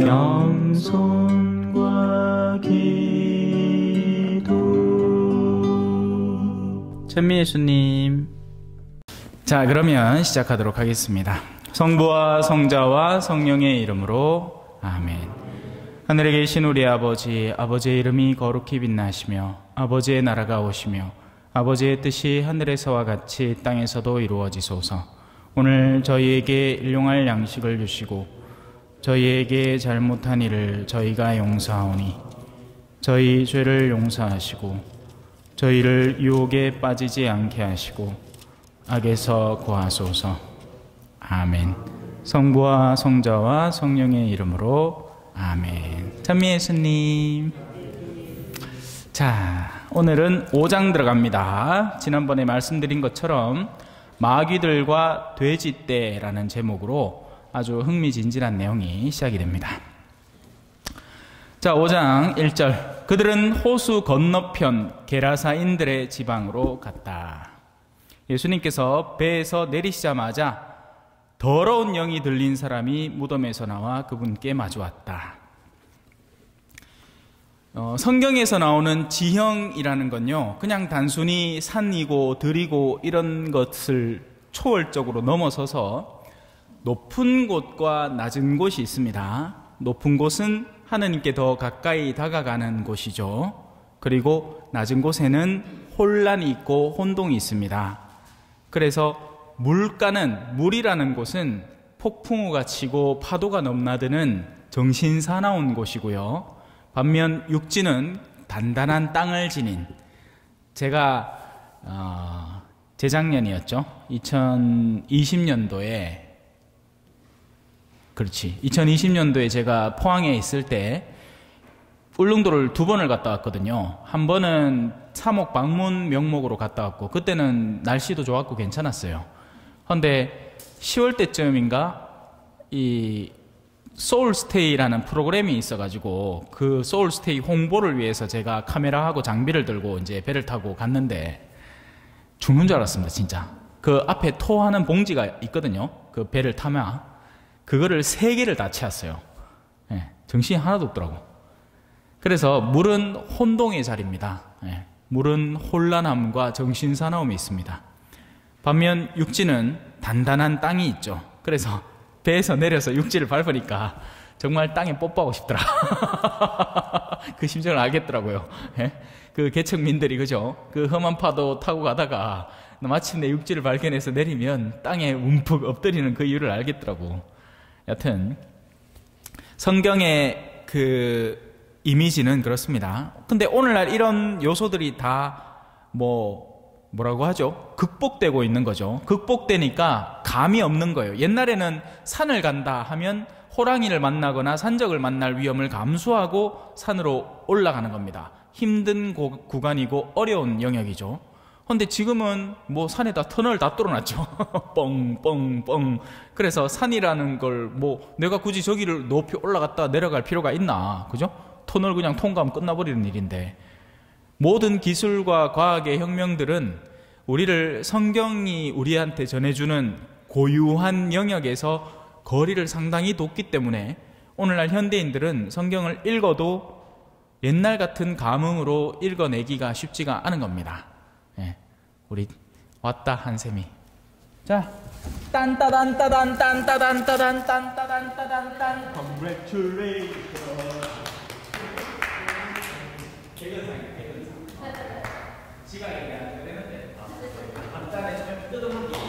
영손과 기도. 천미 예수님. 자, 그러면 시작하도록 하겠습니다. 성부와 성자와 성령의 이름으로 아멘. 하늘에 계신 우리 아버지, 아버지의 이름이 거룩히 빛나시며 아버지의 나라가 오시며 아버지의 뜻이 하늘에서와 같이 땅에서도 이루어지소서. 오늘 저희에게 일용할 양식을 주시고 저희에게 잘못한 일을 저희가 용서하오니 저희 죄를 용서하시고 저희를 유혹에 빠지지 않게 하시고 악에서 구하소서. 아멘. 성부와 성자와 성령의 이름으로 아멘. 찬미 예수님. 자, 오늘은 5장 들어갑니다. 지난번에 말씀드린 것처럼 마귀들과 돼지떼라는 제목으로 아주 흥미진진한 내용이 시작이 됩니다. 자, 5장 1절. 그들은 호수 건너편 게라사인들의 지방으로 갔다. 예수님께서 배에서 내리시자마자 더러운 영이 들린 사람이 무덤에서 나와 그분께 마주왔다. 성경에서 나오는 지형이라는 건요, 그냥 단순히 산이고 들이고 이런 것을 초월적으로 넘어서서 높은 곳과 낮은 곳이 있습니다. 높은 곳은 하느님께 더 가까이 다가가는 곳이죠. 그리고 낮은 곳에는 혼란이 있고 혼동이 있습니다. 그래서 물이라는 곳은 폭풍우가 치고 파도가 넘나드는 정신사나운 곳이고요. 반면 육지는 단단한 땅을 지닌, 제가 재작년이었죠. 2020년도에 제가 포항에 있을 때 울릉도를 2번을 갔다 왔거든요. 한 번은 사목 방문 명목으로 갔다 왔고, 그때는 날씨도 좋았고 괜찮았어요. 그런데 10월 때쯤인가 이 소울스테이라는 프로그램이 있어가지고 그 소울스테이 홍보를 위해서 제가 카메라하고 장비를 들고 이제 배를 타고 갔는데 죽는 줄 알았습니다. 진짜. 그 앞에 토하는 봉지가 있거든요. 그 배를 타면 그거를 3개를 다 채웠어요. 네, 정신이 하나도 없더라고. 그래서 물은 혼동의 자리입니다. 네, 물은 혼란함과 정신사나움이 있습니다. 반면 육지는 단단한 땅이 있죠. 그래서 배에서 내려서 육지를 밟으니까 정말 땅에 뽀뽀하고 싶더라. 그 심정을 알겠더라고요. 예? 그 개척민들이, 그죠? 그 험한 파도 타고 가다가 마침내 육지를 발견해서 내리면 땅에 움푹 엎드리는 그 이유를 알겠더라고. 여튼 성경의 그 이미지는 그렇습니다. 근데 오늘날 이런 요소들이 다 뭐라고 하죠? 극복되고 있는 거죠. 극복되니까 감이 없는 거예요. 옛날에는 산을 간다 하면 호랑이를 만나거나 산적을 만날 위험을 감수하고 산으로 올라가는 겁니다. 힘든 구간이고 어려운 영역이죠. 그런데 지금은 뭐 산에다 터널 다 뚫어놨죠. 뻥뻥뻥. 그래서 산이라는 걸 내가 굳이 저기를 높이 올라갔다 내려갈 필요가 있나, 그죠? 터널 그냥 통과하면 끝나버리는 일인데, 모든 기술과 과학의 혁명들은 우리를 성경이 우리한테 전해주는 고유한 영역에서 거리를 상당히 뒀기 때문에 오늘날 현대인들은 성경을 읽어도 옛날 같은 감흥으로 읽어내기가 쉽지가 않은 겁니다. 예, 우리 왔다 한샘이. 자, 딴따단 Congratulations. 시간이 안 되는데 간단히 좀 뜯어보기.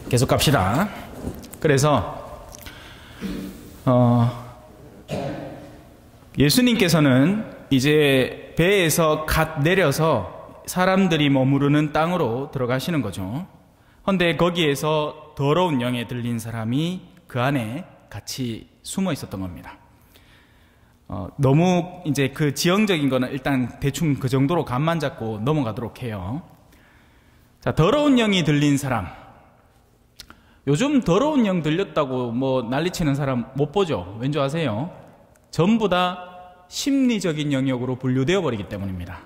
계속 갑시다. 그래서 예수님께서는 이제 배에서 갓 내려서 사람들이 머무르는 땅으로 들어가시는 거죠. 그런데 거기에서 더러운 영에 들린 사람이 그 안에 같이 숨어 있었던 겁니다. 너무 이제 그 지형적인 거는 일단 대충 그 정도로 감만 잡고 넘어가도록 해요. 자, 더러운 영이 들린 사람. 요즘 더러운 영 들렸다고 난리치는 사람 못 보죠? 왠지 아세요? 전부 다 심리적인 영역으로 분류되어 버리기 때문입니다.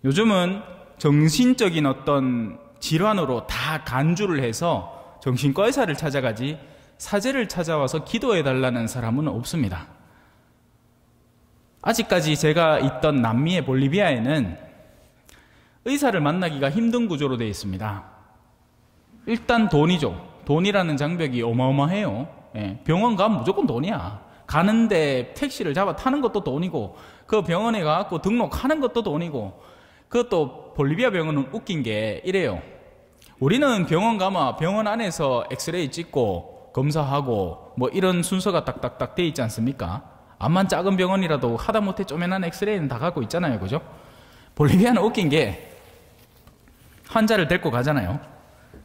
요즘은 정신적인 어떤 질환으로 다 간주를 해서 정신과 의사를 찾아가지 사제를 찾아와서 기도해달라는 사람은 없습니다. 아직까지 제가 있던 남미의 볼리비아에는 의사를 만나기가 힘든 구조로 되어 있습니다. 일단 돈이죠. 돈이라는 장벽이 어마어마해요. 예, 병원 가면 무조건 돈이야. 가는데 택시를 잡아 타는 것도 돈이고, 그 병원에 가서 등록하는 것도 돈이고. 그것도 볼리비아 병원은 웃긴 게 이래요. 우리는 병원 가면 병원 안에서 엑스레이 찍고 검사하고 뭐 이런 순서가 딱딱딱 돼 있지 않습니까? 암만 작은 병원이라도 하다못해 쪼매난 엑스레이는 다 갖고 있잖아요. 그죠? 볼리비아는 웃긴 게 환자를 데리고 가잖아요.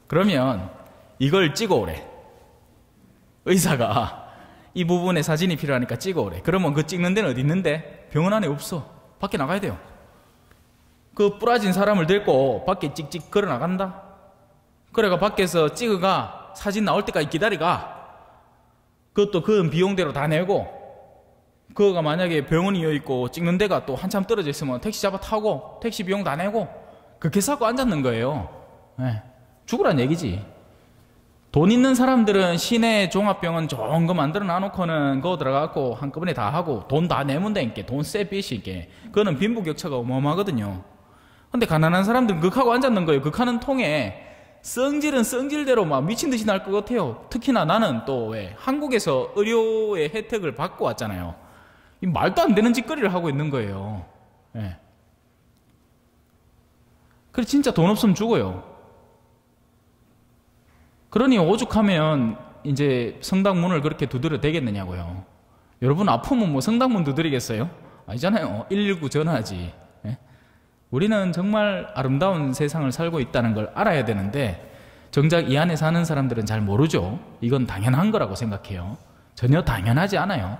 그러면 이걸 찍어오래. 의사가 이 부분에 사진이 필요하니까 찍어오래. 그러면 그 찍는 데는 어디 있는데? 병원 안에 없어. 밖에 나가야 돼요. 그 부러진 사람을 데리고 밖에 찍찍 걸어 나간다. 그래가 밖에서 찍어가 사진 나올 때까지 기다리가. 그것도 그 비용대로 다 내고, 그거가 만약에 병원이 여있고 찍는 데가 또 한참 떨어져 있으면 택시 잡아 타고 택시 비용 다 내고 그렇게 사고 앉았는 거예요. 네. 죽으란 얘기지. 돈 있는 사람들은 시내 종합병원 좋은 거 만들어 놔놓고는 그거 들어가고 한꺼번에 다 하고 돈 다 내면 되니까 돈 쎄 빚이게. 그거는 빈부격차가 어마어마하거든요. 근데 가난한 사람들은 극하고 앉았는 거예요. 극하는 통에 성질은 성질대로 막 미친 듯이 날 것 같아요. 특히나 나는 또 왜 한국에서 의료의 혜택을 받고 왔잖아요. 이 말도 안 되는 짓거리를 하고 있는 거예요. 예. 그래 진짜 돈 없으면 죽어요. 그러니 오죽하면 이제 성당 문을 그렇게 두드려 대겠느냐고요. 여러분 아프면 뭐 성당 문 두드리겠어요? 아니잖아요. 119 전화하지. 예? 우리는 정말 아름다운 세상을 살고 있다는 걸 알아야 되는데 정작 이 안에 사는 사람들은 잘 모르죠. 이건 당연한 거라고 생각해요. 전혀 당연하지 않아요.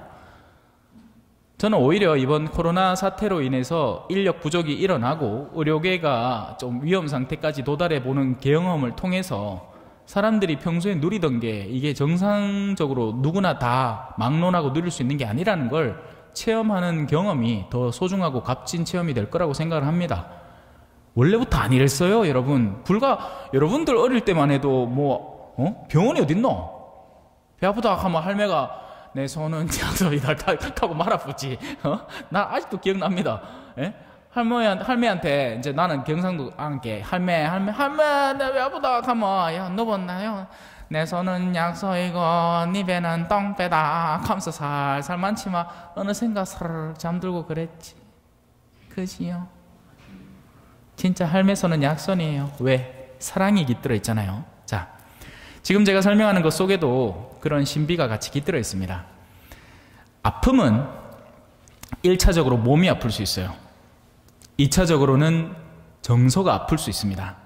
저는 오히려 이번 코로나 사태로 인해서 인력 부족이 일어나고 의료계가 좀 위험 상태까지 도달해 보는 경험을 통해서 사람들이 평소에 누리던 게 이게 정상적으로 누구나 다 막론하고 누릴 수 있는 게 아니라는 걸 체험하는 경험이 더 소중하고 값진 체험이 될 거라고 생각을 합니다. 원래부터 안 이랬어요, 여러분. 여러분들 어릴 때만 해도 병원이 어딨노? 배 아프다 하면 할매가 내 손은 약속이다 하고 말아보지. 나 아직도 기억납니다. 예? 할매한테 이제 나는 경상도 안게 할매 내 배 아프다 하면 야 너 봤나요? 내 손은 약속이고 네 배는 똥배다 하면서 살살 많지만 어느샌가 서르르 잠들고 그랬지. 그지요? 진짜 할매 손은 약손이에요. 왜? 사랑이 깃들어 있잖아요. 자, 지금 제가 설명하는 것 속에도 그런 신비가 같이 깃들어 있습니다. 아픔은 1차적으로 몸이 아플 수 있어요. 2차적으로는 정서가 아플 수 있습니다.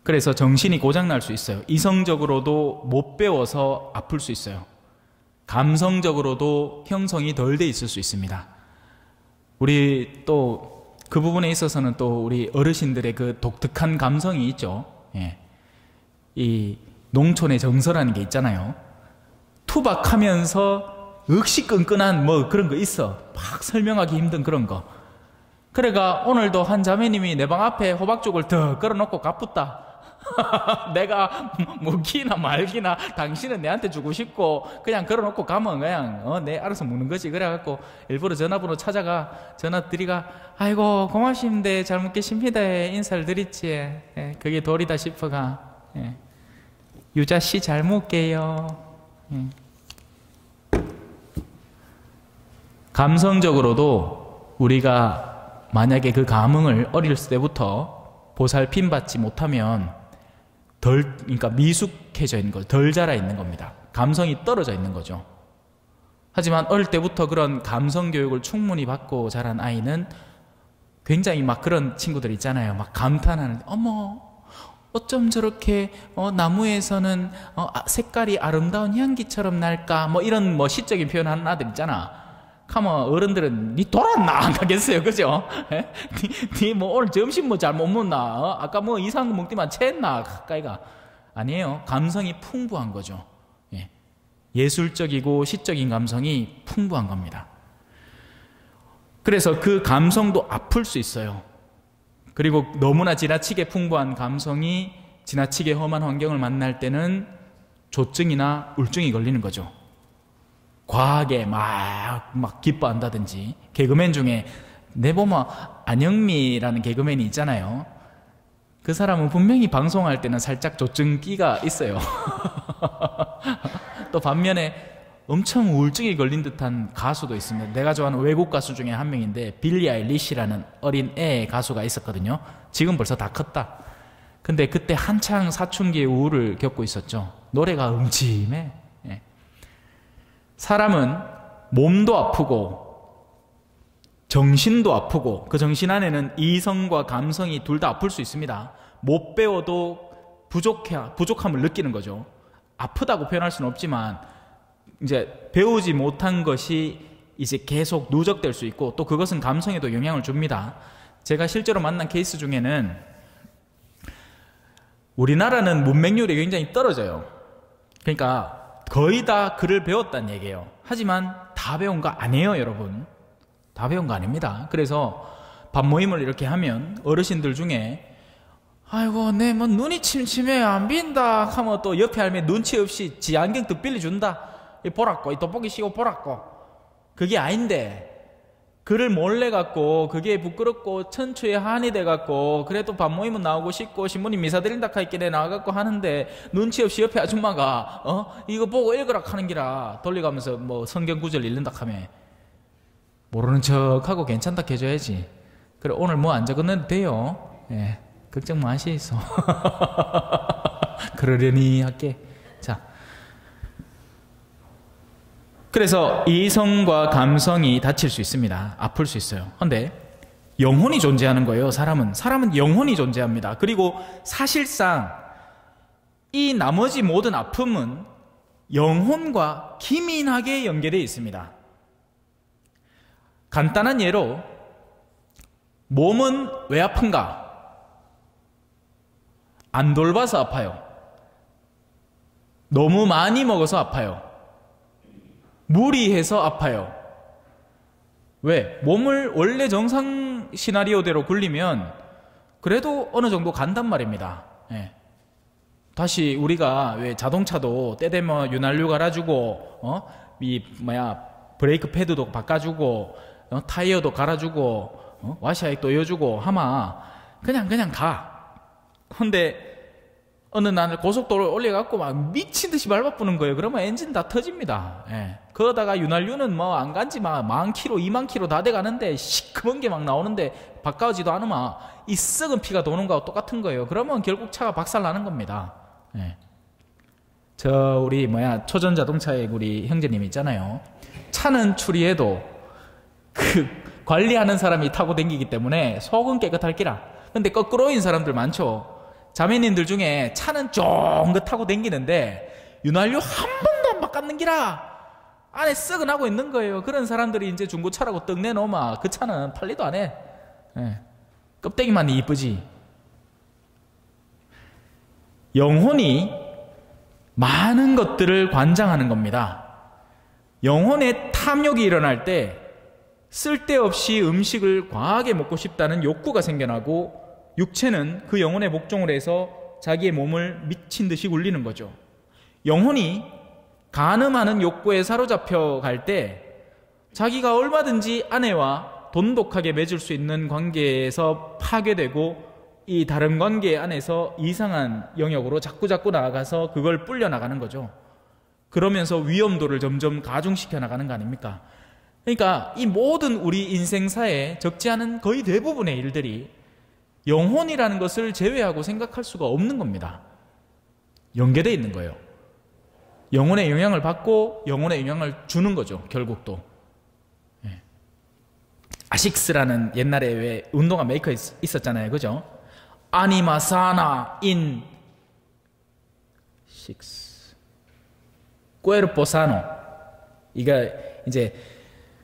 그래서 정신이 고장날 수 있어요. 이성적으로도 못 배워서 아플 수 있어요. 감성적으로도 형성이 덜 돼 있을 수 있습니다. 우리 또 그 부분에 있어서는 또 우리 어르신들의 그 독특한 감성이 있죠. 예. 이 농촌의 정서라는 게 있잖아요. 투박하면서 억시 끈끈한 뭐 그런 거 있어. 막 설명하기 힘든 그런 거. 그래가 오늘도 한 자매님이 내 방 앞에 호박죽을 더 걸어놓고 가쁘다. 내가 먹기나 말기나 당신은 내한테 주고 싶고 그냥 걸어놓고 가면 그냥 내 알아서 먹는 거지. 그래갖고 일부러 전화번호 찾아가 전화 드리가 아이고 고맙습니다 잘 먹겠습니다 인사를 드리지. 예, 그게 도리다 싶어가. 예. 유자씨 잘 먹게요. 예. 감성적으로도 우리가 만약에 그 감흥을 어릴 때부터 보살핌 받지 못하면 그러니까 미숙해져 있는 거죠. 덜 자라 있는 겁니다. 감성이 떨어져 있는 거죠. 하지만 어릴 때부터 그런 감성 교육을 충분히 받고 자란 아이는 굉장히 막 그런 친구들 있잖아요. 막 감탄하는, 어머, 어쩜 저렇게 나무에서는 색깔이 아름다운 향기처럼 날까? 뭐 이런 뭐 시적인 표현하는 아들 있잖아. 가면 어른들은 니 돌았나 안 가겠어요, 그죠? 니 뭐 오늘 점심 뭐 잘못 먹나? 아까 뭐 이상한 거 먹더만 체했나? 가까이가 아니에요. 감성이 풍부한 거죠. 예. 예술적이고 시적인 감성이 풍부한 겁니다. 그래서 그 감성도 아플 수 있어요. 그리고 너무나 지나치게 풍부한 감성이 지나치게 험한 환경을 만날 때는 조증이나 우울증이 걸리는 거죠. 과하게 막 기뻐한다든지. 개그맨 중에 내보면 안영미라는 개그맨이 있잖아요. 그 사람은 분명히 방송할 때는 살짝 조증기가 있어요. 또 반면에 엄청 우울증이 걸린 듯한 가수도 있습니다. 내가 좋아하는 외국 가수 중에 한 명인데 빌리 아일리시라는 어린 애 가수가 있었거든요. 지금 벌써 다 컸다. 근데 그때 한창 사춘기의 우울을 겪고 있었죠. 노래가 음침해. 예. 사람은 몸도 아프고 정신도 아프고 그 정신 안에는 이성과 감성이 둘 다 아플 수 있습니다. 못 배워도 부족함을 느끼는 거죠. 아프다고 표현할 수는 없지만 이제 배우지 못한 것이 이제 계속 누적될 수 있고 또 그것은 감성에도 영향을 줍니다. 제가 실제로 만난 케이스 중에는 우리나라는 문맹률이 굉장히 떨어져요. 그러니까 거의 다 글을 배웠다는 얘기예요. 하지만 다 배운 거 아니에요, 여러분. 다 배운 거 아닙니다. 그래서 밥 모임을 이렇게 하면 어르신들 중에 아이고 내 뭐 눈이 침침해 안 빈다 하면 또 옆에 할매 눈치 없이 지 안경 더 빌려준다. 이 보라고 이 돋보기 씌고 보라고. 그게 아닌데 글을 몰래 갖고 그게 부끄럽고 천추에 한이 돼갖고 그래도 밥 모임은 나오고 싶고 신부님 미사 드린다 하있길래 나와갖고 하는데 눈치 없이 옆에 아줌마가 이거 보고 읽으라 하는 기라 돌려가면서 뭐 성경 구절 읽는다 하며 모르는 척하고 괜찮다 해줘야지. 그래 오늘 뭐 안 적었는데 돼요. 예, 걱정 마시소. 그러려니 할게. 자, 그래서 이성과 감성이 다칠 수 있습니다. 아플 수 있어요. 그런데 영혼이 존재하는 거예요. 사람은 영혼이 존재합니다. 그리고 사실상 이 나머지 모든 아픔은 영혼과 기민하게 연결되어 있습니다. 간단한 예로 몸은 왜 아픈가? 안 돌봐서 아파요. 너무 많이 먹어서 아파요. 무리해서 아파요. 왜? 몸을 원래 정상 시나리오대로 굴리면 그래도 어느 정도 간단 말입니다. 예. 다시 우리가 왜 자동차도 때 되면 윤활유 갈아주고 브레이크 패드도 바꿔주고 타이어도 갈아주고 와샤액 또 여주고 하마 그냥 가. 근데 어느 날 고속도로를 올려갖고 막 미친 듯이 밟아부는 거예요. 그러면 엔진 다 터집니다. 예. 그러다가 윤활유는 뭐 안 간지 막 10,000km, 20,000km 다 돼가는데 시커먼 게 막 나오는데 바꿔지도 않으면 이 썩은 피가 도는 거하고 똑같은 거예요. 그러면 결국 차가 박살 나는 겁니다. 예. 우리 초전 자동차의 우리 형제님 있잖아요. 차는 추리해도 그 관리하는 사람이 타고 다니기 때문에 속은 깨끗할 기라. 근데 거꾸로인 사람들 많죠. 자매님들 중에 차는 쫑긋 타고 다니는데 윤활유 한 번도 안 바꿨는 기라 안에 썩어나고 있는 거예요. 그런 사람들이 이제 중고차라고 떡 내놓으면 그 차는 팔리도 안 해. 예. 껍데기만 이쁘지. 영혼이 많은 것들을 관장하는 겁니다. 영혼의 탐욕이 일어날 때 쓸데없이 음식을 과하게 먹고 싶다는 욕구가 생겨나고 육체는 그 영혼의 목종을 해서 자기의 몸을 미친 듯이 굴리는 거죠. 영혼이 간음하는 욕구에 사로잡혀 갈 때 자기가 얼마든지 아내와 돈독하게 맺을 수 있는 관계에서 파괴되고 이 다른 관계 안에서 이상한 영역으로 자꾸자꾸 나아가서 그걸 불려 나가는 거죠. 그러면서 위험도를 점점 가중시켜 나가는 거 아닙니까? 그러니까 이 모든 우리 인생사에 적지 않은 거의 대부분의 일들이 영혼이라는 것을 제외하고 생각할 수가 없는 겁니다. 연계되어 있는 거예요. 영혼의 영향을 받고 영혼의 영향을 주는 거죠. 결국 또. 예. 아식스라는 옛날에 왜 운동화 메이커 있었잖아요. 그죠? 아니마 사나 인 식스 꾸에르포 사노. 이가 이제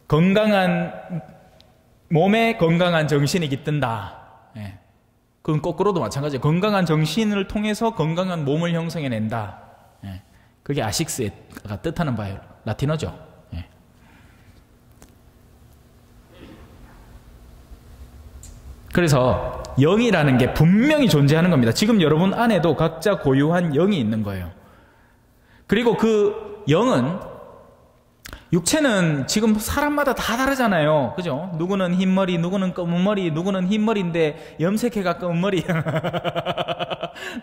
건강한 몸에 건강한 정신이 깃든다. 예. 그건 거꾸로도 마찬가지예요. 건강한 정신을 통해서 건강한 몸을 형성해낸다. 예. 그게 아식스가 뜻하는 바예요. 라틴어죠. 예. 그래서 영이라는 게 분명히 존재하는 겁니다. 지금 여러분 안에도 각자 고유한 영이 있는 거예요. 그리고 그 영은, 육체는 지금 사람마다 다 다르잖아요. 그죠? 누구는 흰머리, 누구는 검은머리, 누구는 흰머리인데 염색해가 검은머리.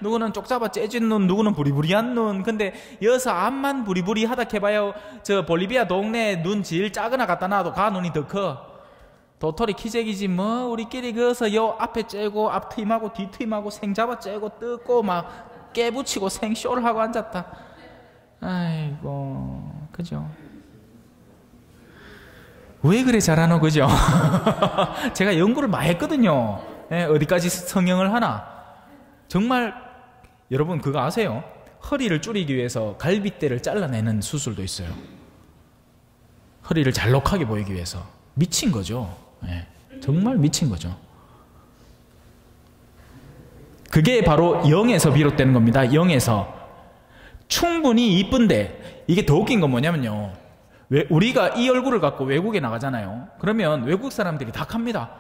누구는 쪽잡아 째진 눈, 누구는 부리부리한 눈. 근데 여기서 앞만 부리부리하다 해봐요. 저 볼리비아 동네 눈 제일 작으나 갖다 놔도 가 눈이 더 커. 도토리 키재기지 뭐. 우리끼리 그어서 요 앞에 째고 앞 트임하고 뒤 트임하고 생 잡아 째고 뜯고 막 깨붙이고 생쇼를 하고 앉았다. 아이고, 그죠? 왜 그래 잘하노, 그죠? 제가 연구를 많이 했거든요. 예, 어디까지 성형을 하나. 정말 여러분 그거 아세요? 허리를 줄이기 위해서 갈비뼈를 잘라내는 수술도 있어요. 허리를 잘록하게 보이기 위해서. 미친 거죠. 예, 정말 미친 거죠. 그게 바로 영에서 비롯되는 겁니다. 영에서. 충분히 이쁜데, 이게 더 웃긴 건 뭐냐면요, 우리가 이 얼굴을 갖고 외국에 나가잖아요. 그러면 외국 사람들이 다 합니다.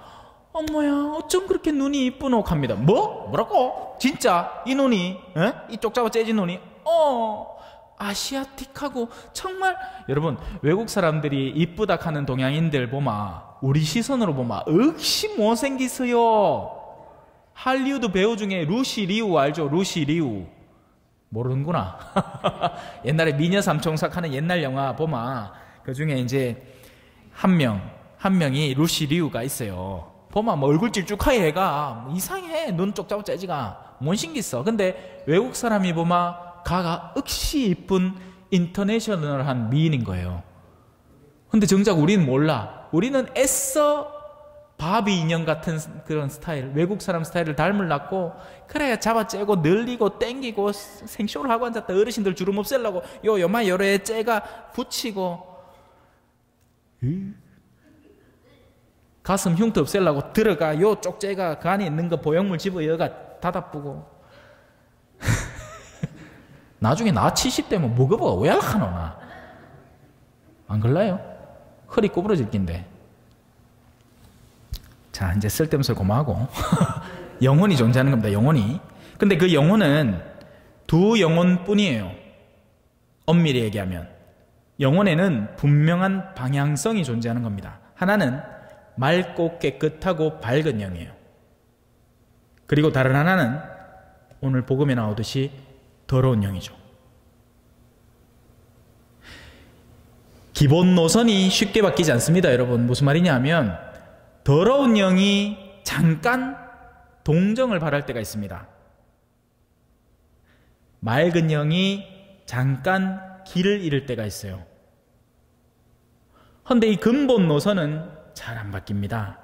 어머야, 어쩜 그렇게 눈이 이쁘노 합니다. 뭐라고? 진짜 이 눈이, 에? 이 쪽잡아 째진 눈이 아시아틱하고 정말. 여러분, 외국 사람들이 이쁘다 하는 동양인들 보마, 우리 시선으로 보마 억시 못생기서요. 할리우드 배우 중에 루시 리우 알죠? 루시 리우. 모르는구나. 옛날에 미녀 삼총사 하는 옛날 영화 보마, 그 중에 이제 한 명이 루시 리우가 있어요. 보마 뭐 얼굴 찔쭉하게 해가 이상해. 눈 쪽잡고 째지가 뭔 신기있어. 근데 외국 사람이 보마 가가 억시 이쁜 인터내셔널한 미인인 거예요. 근데 정작 우리는 몰라. 우리는 애써 바비 인형 같은 그런 스타일, 외국 사람 스타일을 닮으려고 그래야 잡아째고 늘리고 땡기고 생쇼를 하고 앉았다. 어르신들 주름 없애려고 요마 요래 째가 붙이고, 가슴 흉터 없애려고 들어가 요 쪽째가 그 안에 있는 거 보형물 집어 여가 닫아뿌고. 나중에 나 70대면 뭐가 왜 하노 나. 안 그럴라요? 허리 구부러질 낀데. 자, 이제 쓸데없는 소리 그만하고. 영혼이 존재하는 겁니다. 영혼이. 근데 그 영혼은 두 영혼뿐이에요. 엄밀히 얘기하면 영혼에는 분명한 방향성이 존재하는 겁니다. 하나는 맑고 깨끗하고 밝은 영이에요. 그리고 다른 하나는 오늘 복음에 나오듯이 더러운 영이죠. 기본 노선이 쉽게 바뀌지 않습니다. 여러분, 무슨 말이냐 하면 더러운 영이 잠깐 동정을 바랄 때가 있습니다. 맑은 영이 잠깐 길을 잃을 때가 있어요. 그런데 이 근본 노선은 잘 안 바뀝니다.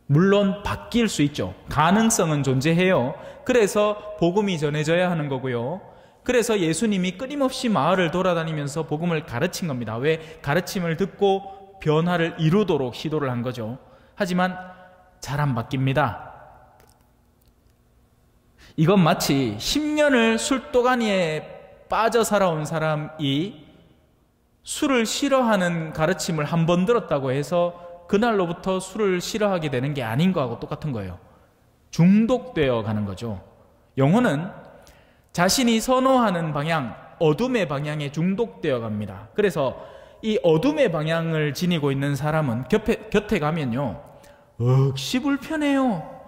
물론 바뀔 수 있죠. 가능성은 존재해요. 그래서 복음이 전해져야 하는 거고요. 그래서 예수님이 끊임없이 마을을 돌아다니면서 복음을 가르친 겁니다. 왜? 가르침을 듣고 변화를 이루도록 시도를 한 거죠. 하지만 잘 안 바뀝니다. 이건 마치 10년을 술도가니에 빠져 살아온 사람이 술을 싫어하는 가르침을 한 번 들었다고 해서 그날로부터 술을 싫어하게 되는 게 아닌 거하고 똑같은 거예요. 중독되어 가는 거죠. 영혼은 자신이 선호하는 방향, 어둠의 방향에 중독되어 갑니다. 그래서 이 어둠의 방향을 지니고 있는 사람은 곁에 가면요, 억시 불편해요.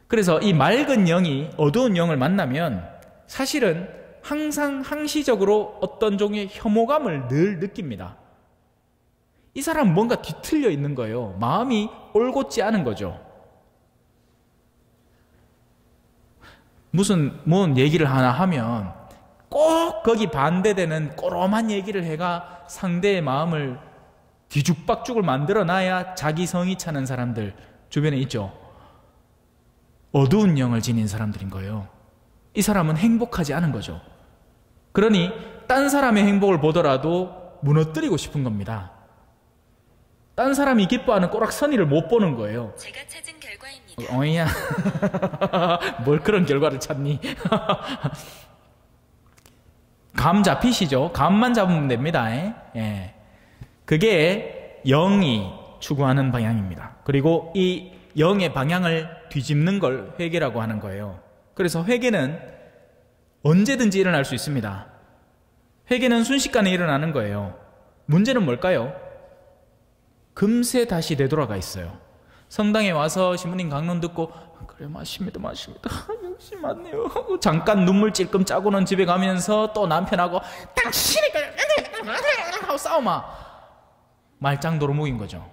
그래서 이 맑은 영이 어두운 영을 만나면 사실은 항상 항시적으로 어떤 종의 혐오감을 늘 느낍니다. 이 사람은 뭔가 뒤틀려 있는 거예요. 마음이 올곧지 않은 거죠. 뭔 얘기를 하나 하면 꼭 거기 반대되는 꼬롬한 얘기를 해가 상대의 마음을 뒤죽박죽을 만들어놔야 자기 성이 차는 사람들 주변에 있죠. 어두운 영을 지닌 사람들인 거예요. 이 사람은 행복하지 않은 거죠. 그러니 딴 사람의 행복을 보더라도 무너뜨리고 싶은 겁니다. 딴 사람이 기뻐하는 꼬락서니를 못 보는 거예요. 제가 찾은 결과입니다. 어이야. 뭘 그런 결과를 찾니? 감 잡히시죠? 감만 잡으면 됩니다. 예. 그게 영이 추구하는 방향입니다. 그리고 이 영의 방향을 뒤집는 걸 회개라고 하는 거예요. 그래서 회개는 언제든지 일어날 수 있습니다. 회개는 순식간에 일어나는 거예요. 문제는 뭘까요? 금세 다시 되돌아가 있어요. 성당에 와서 신부님 강론 듣고 그래 맞습니다 역시 맞네요 잠깐 눈물 찔끔 짜고는 집에 가면서 또 남편하고 당신이 하고 싸우마 말짱 도루묵인 거죠.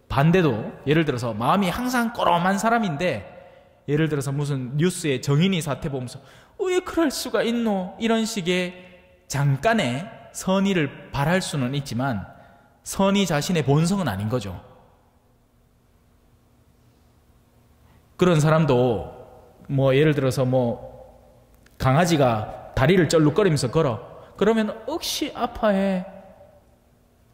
반대도 예를 들어서 마음이 항상 꼬롬한 사람인데 예를 들어서 무슨 뉴스에 정인이 사태 보면서 왜 그럴 수가 있노 이런 식의 잠깐의 선의를 바랄 수는 있지만 선의 자신의 본성은 아닌 거죠. 그런 사람도 뭐 예를 들어서 뭐 강아지가 다리를 쩔룩거리면서 걸어 그러면 억시 아파해.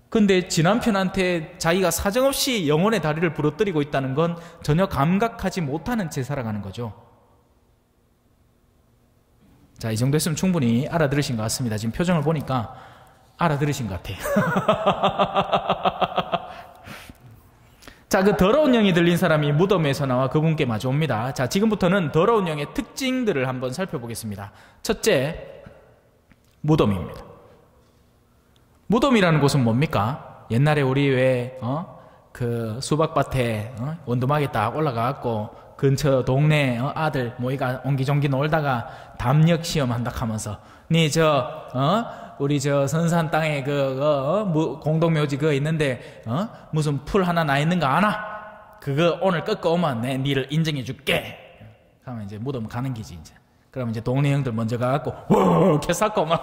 근데 지 남편한테 자기가 사정없이 영혼의 다리를 부러뜨리고 있다는 건 전혀 감각하지 못하는 채 살아가는 거죠. 자, 이 정도 했으면 충분히 알아들으신 것 같습니다. 지금 표정을 보니까 알아들으신 것 같아요. 자, 그 더러운 영이 들린 사람이 무덤에서 나와 그분께 마주옵니다. 자, 지금부터는 더러운 영의 특징들을 한번 살펴보겠습니다. 첫째, 무덤입니다. 무덤이라는 곳은 뭡니까? 옛날에 우리 왜 그 수박밭에 원두막에 딱 올라가갖고 근처 동네 아들 모이가 옹기종기 놀다가 담력 시험 한다 하면서 우리 선산 땅에 공동묘지 그거 있는데 무슨 풀 하나 나 있는 거 아나? 그거 오늘 꺾어 오면 내 니를 인정해 줄게. 그러면 이제 무덤 가는 기지 이제. 그러면 이제 동네 형들 먼저 가갖고 워 개쌌고 막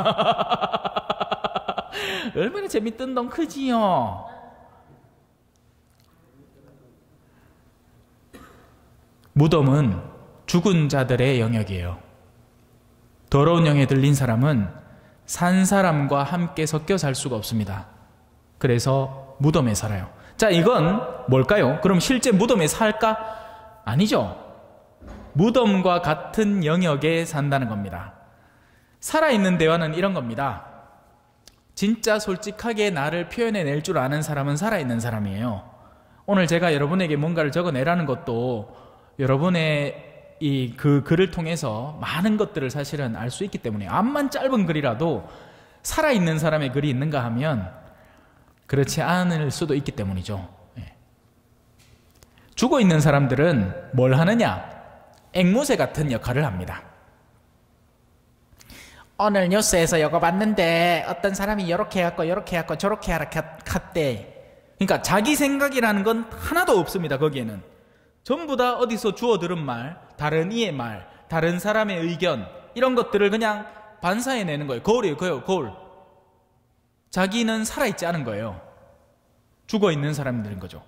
얼마나 재밌던 동 크지요. 무덤은 죽은 자들의 영역이에요. 더러운 영에 들린 사람은 산 사람과 함께 섞여 살 수가 없습니다. 그래서 무덤에 살아요. 자, 이건 뭘까요? 그럼 실제 무덤에 살까? 아니죠. 무덤과 같은 영역에 산다는 겁니다. 살아있는 대화는 이런 겁니다. 진짜 솔직하게 나를 표현해낼 줄 아는 사람은 살아있는 사람이에요. 오늘 제가 여러분에게 뭔가를 적어내라는 것도 여러분의 그 글을 통해서 많은 것들을 사실은 알 수 있기 때문에 암만 짧은 글이라도 살아있는 사람의 글이 있는가 하면 그렇지 않을 수도 있기 때문이죠. 죽어있는 사람들은 뭘 하느냐? 앵무새 같은 역할을 합니다. 오늘 뉴스에서 이거 봤는데 어떤 사람이 이렇게 해갖고 저렇게 하라 갔대. 그러니까 자기 생각이라는 건 하나도 없습니다. 거기에는 전부 다 어디서 주워 들은 말, 다른 이의 말, 다른 사람의 의견 이런 것들을 그냥 반사해내는 거예요. 거울이에요. 거울. 자기는 살아있지 않은 거예요. 죽어있는 사람들인 거죠.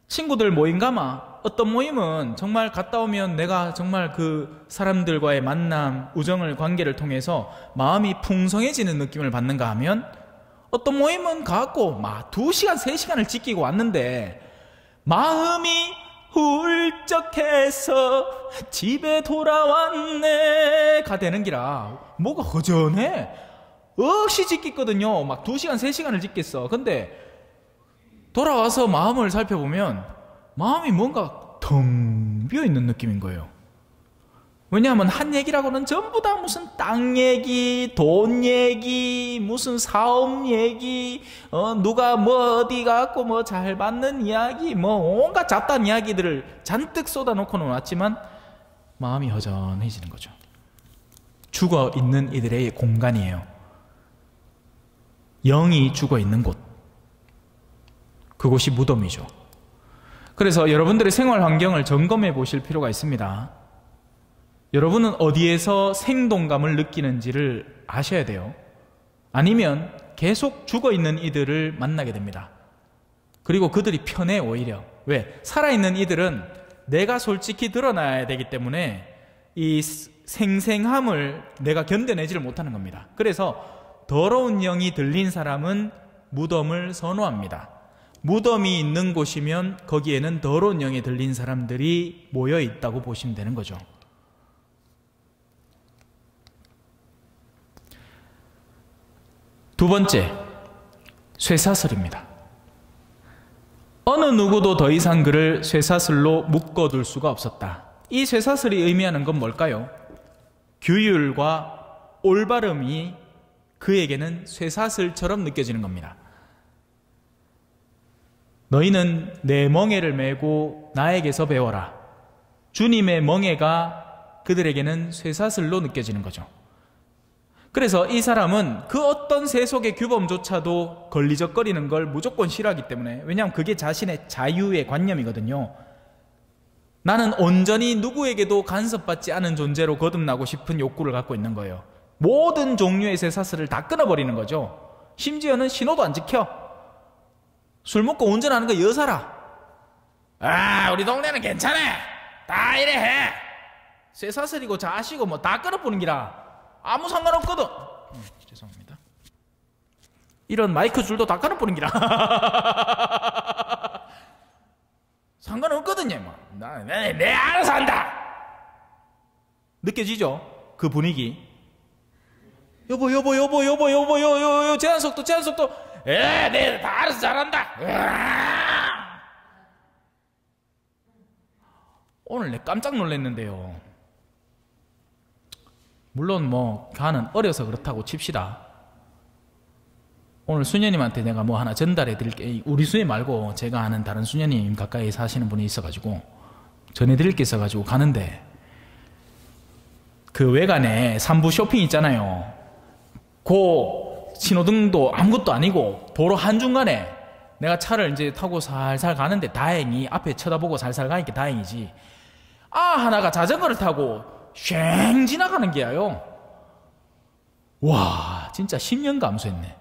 친구들 모임 가마 어떤 모임은 정말 갔다 오면 내가 정말 그 사람들과의 만남, 우정을, 관계를 통해서 마음이 풍성해지는 느낌을 받는가 하면 어떤 모임은 가고 막 2시간, 3시간을 지키고 왔는데 마음이 훌쩍해서 집에 돌아왔네가 되는 기라 뭐가 허전해. 억시 짓겠거든요. 막 2시간, 3시간을 짓겠어. 근데 돌아와서 마음을 살펴보면 마음이 뭔가 텅 비어있는 느낌인 거예요. 왜냐하면 한 얘기라고는 전부 다 무슨 땅 얘기, 돈 얘기, 무슨 사업 얘기, 누가 뭐 어디 가고 뭐 잘 받는 이야기, 뭐 온갖 잡다한 이야기들을 잔뜩 쏟아놓고는 왔지만 마음이 허전해지는 거죠. 죽어있는 이들의 공간이에요. 영이 죽어있는 곳. 그곳이 무덤이죠. 그래서 여러분들의 생활 환경을 점검해 보실 필요가 있습니다. 여러분은 어디에서 생동감을 느끼는지를 아셔야 돼요. 아니면 계속 죽어있는 이들을 만나게 됩니다. 그리고 그들이 편해 오히려. 왜? 살아있는 이들은 내가 솔직히 드러나야 되기 때문에 이 생생함을 내가 견뎌내지를 못하는 겁니다. 그래서 더러운 영이 들린 사람은 무덤을 선호합니다. 무덤이 있는 곳이면 거기에는 더러운 영이 들린 사람들이 모여 있다고 보시면 되는 거죠. 두 번째, 쇠사슬입니다. 어느 누구도 더 이상 그를 쇠사슬로 묶어둘 수가 없었다. 이 쇠사슬이 의미하는 건 뭘까요? 규율과 올바름이 그에게는 쇠사슬처럼 느껴지는 겁니다. 너희는 내 멍에를 메고 나에게서 배워라. 주님의 멍에가 그들에게는 쇠사슬로 느껴지는 거죠. 그래서 이 사람은 그 어떤 세속의 규범조차도 걸리적거리는 걸 무조건 싫어하기 때문에, 왜냐하면 그게 자신의 자유의 관념이거든요. 나는 온전히 누구에게도 간섭받지 않은 존재로 거듭나고 싶은 욕구를 갖고 있는 거예요. 모든 종류의 쇠사슬을 다 끊어버리는 거죠. 심지어는 신호도 안 지켜. 술 먹고 운전하는 거 여사라. 아, 우리 동네는 괜찮아. 다 이래 해. 쇠사슬이고 자시고 뭐 다 끊어보는 기라. 아무 상관없거든. 죄송합니다. 이런 마이크 줄도 다 끊어보는 기라. 상관없거든요. 내 알아서 한다. 느껴지죠? 그 분위기. 여보, 제한속도. 내가 다 알아서 잘한다. 오늘 내 깜짝 놀랐는데요. 물론 뭐 가는 어려서 그렇다고 칩시다. 오늘 수녀님한테 내가 뭐 하나 전달해 드릴게. 우리 수녀 말고 제가 아는 다른 수녀님 가까이 사시는 분이 있어가지고 전해 드릴 게 있어가지고 가는데, 그 외관에 삼부 쇼핑 있잖아요. 그 신호등도 아무것도 아니고 도로 한중간에 내가 차를 이제 타고 살살 가는데, 다행히 앞에 쳐다보고 살살 가니까 다행이지. 하나가 자전거를 타고 쉥 지나가는 게야요. 와, 진짜 10년 감수했네.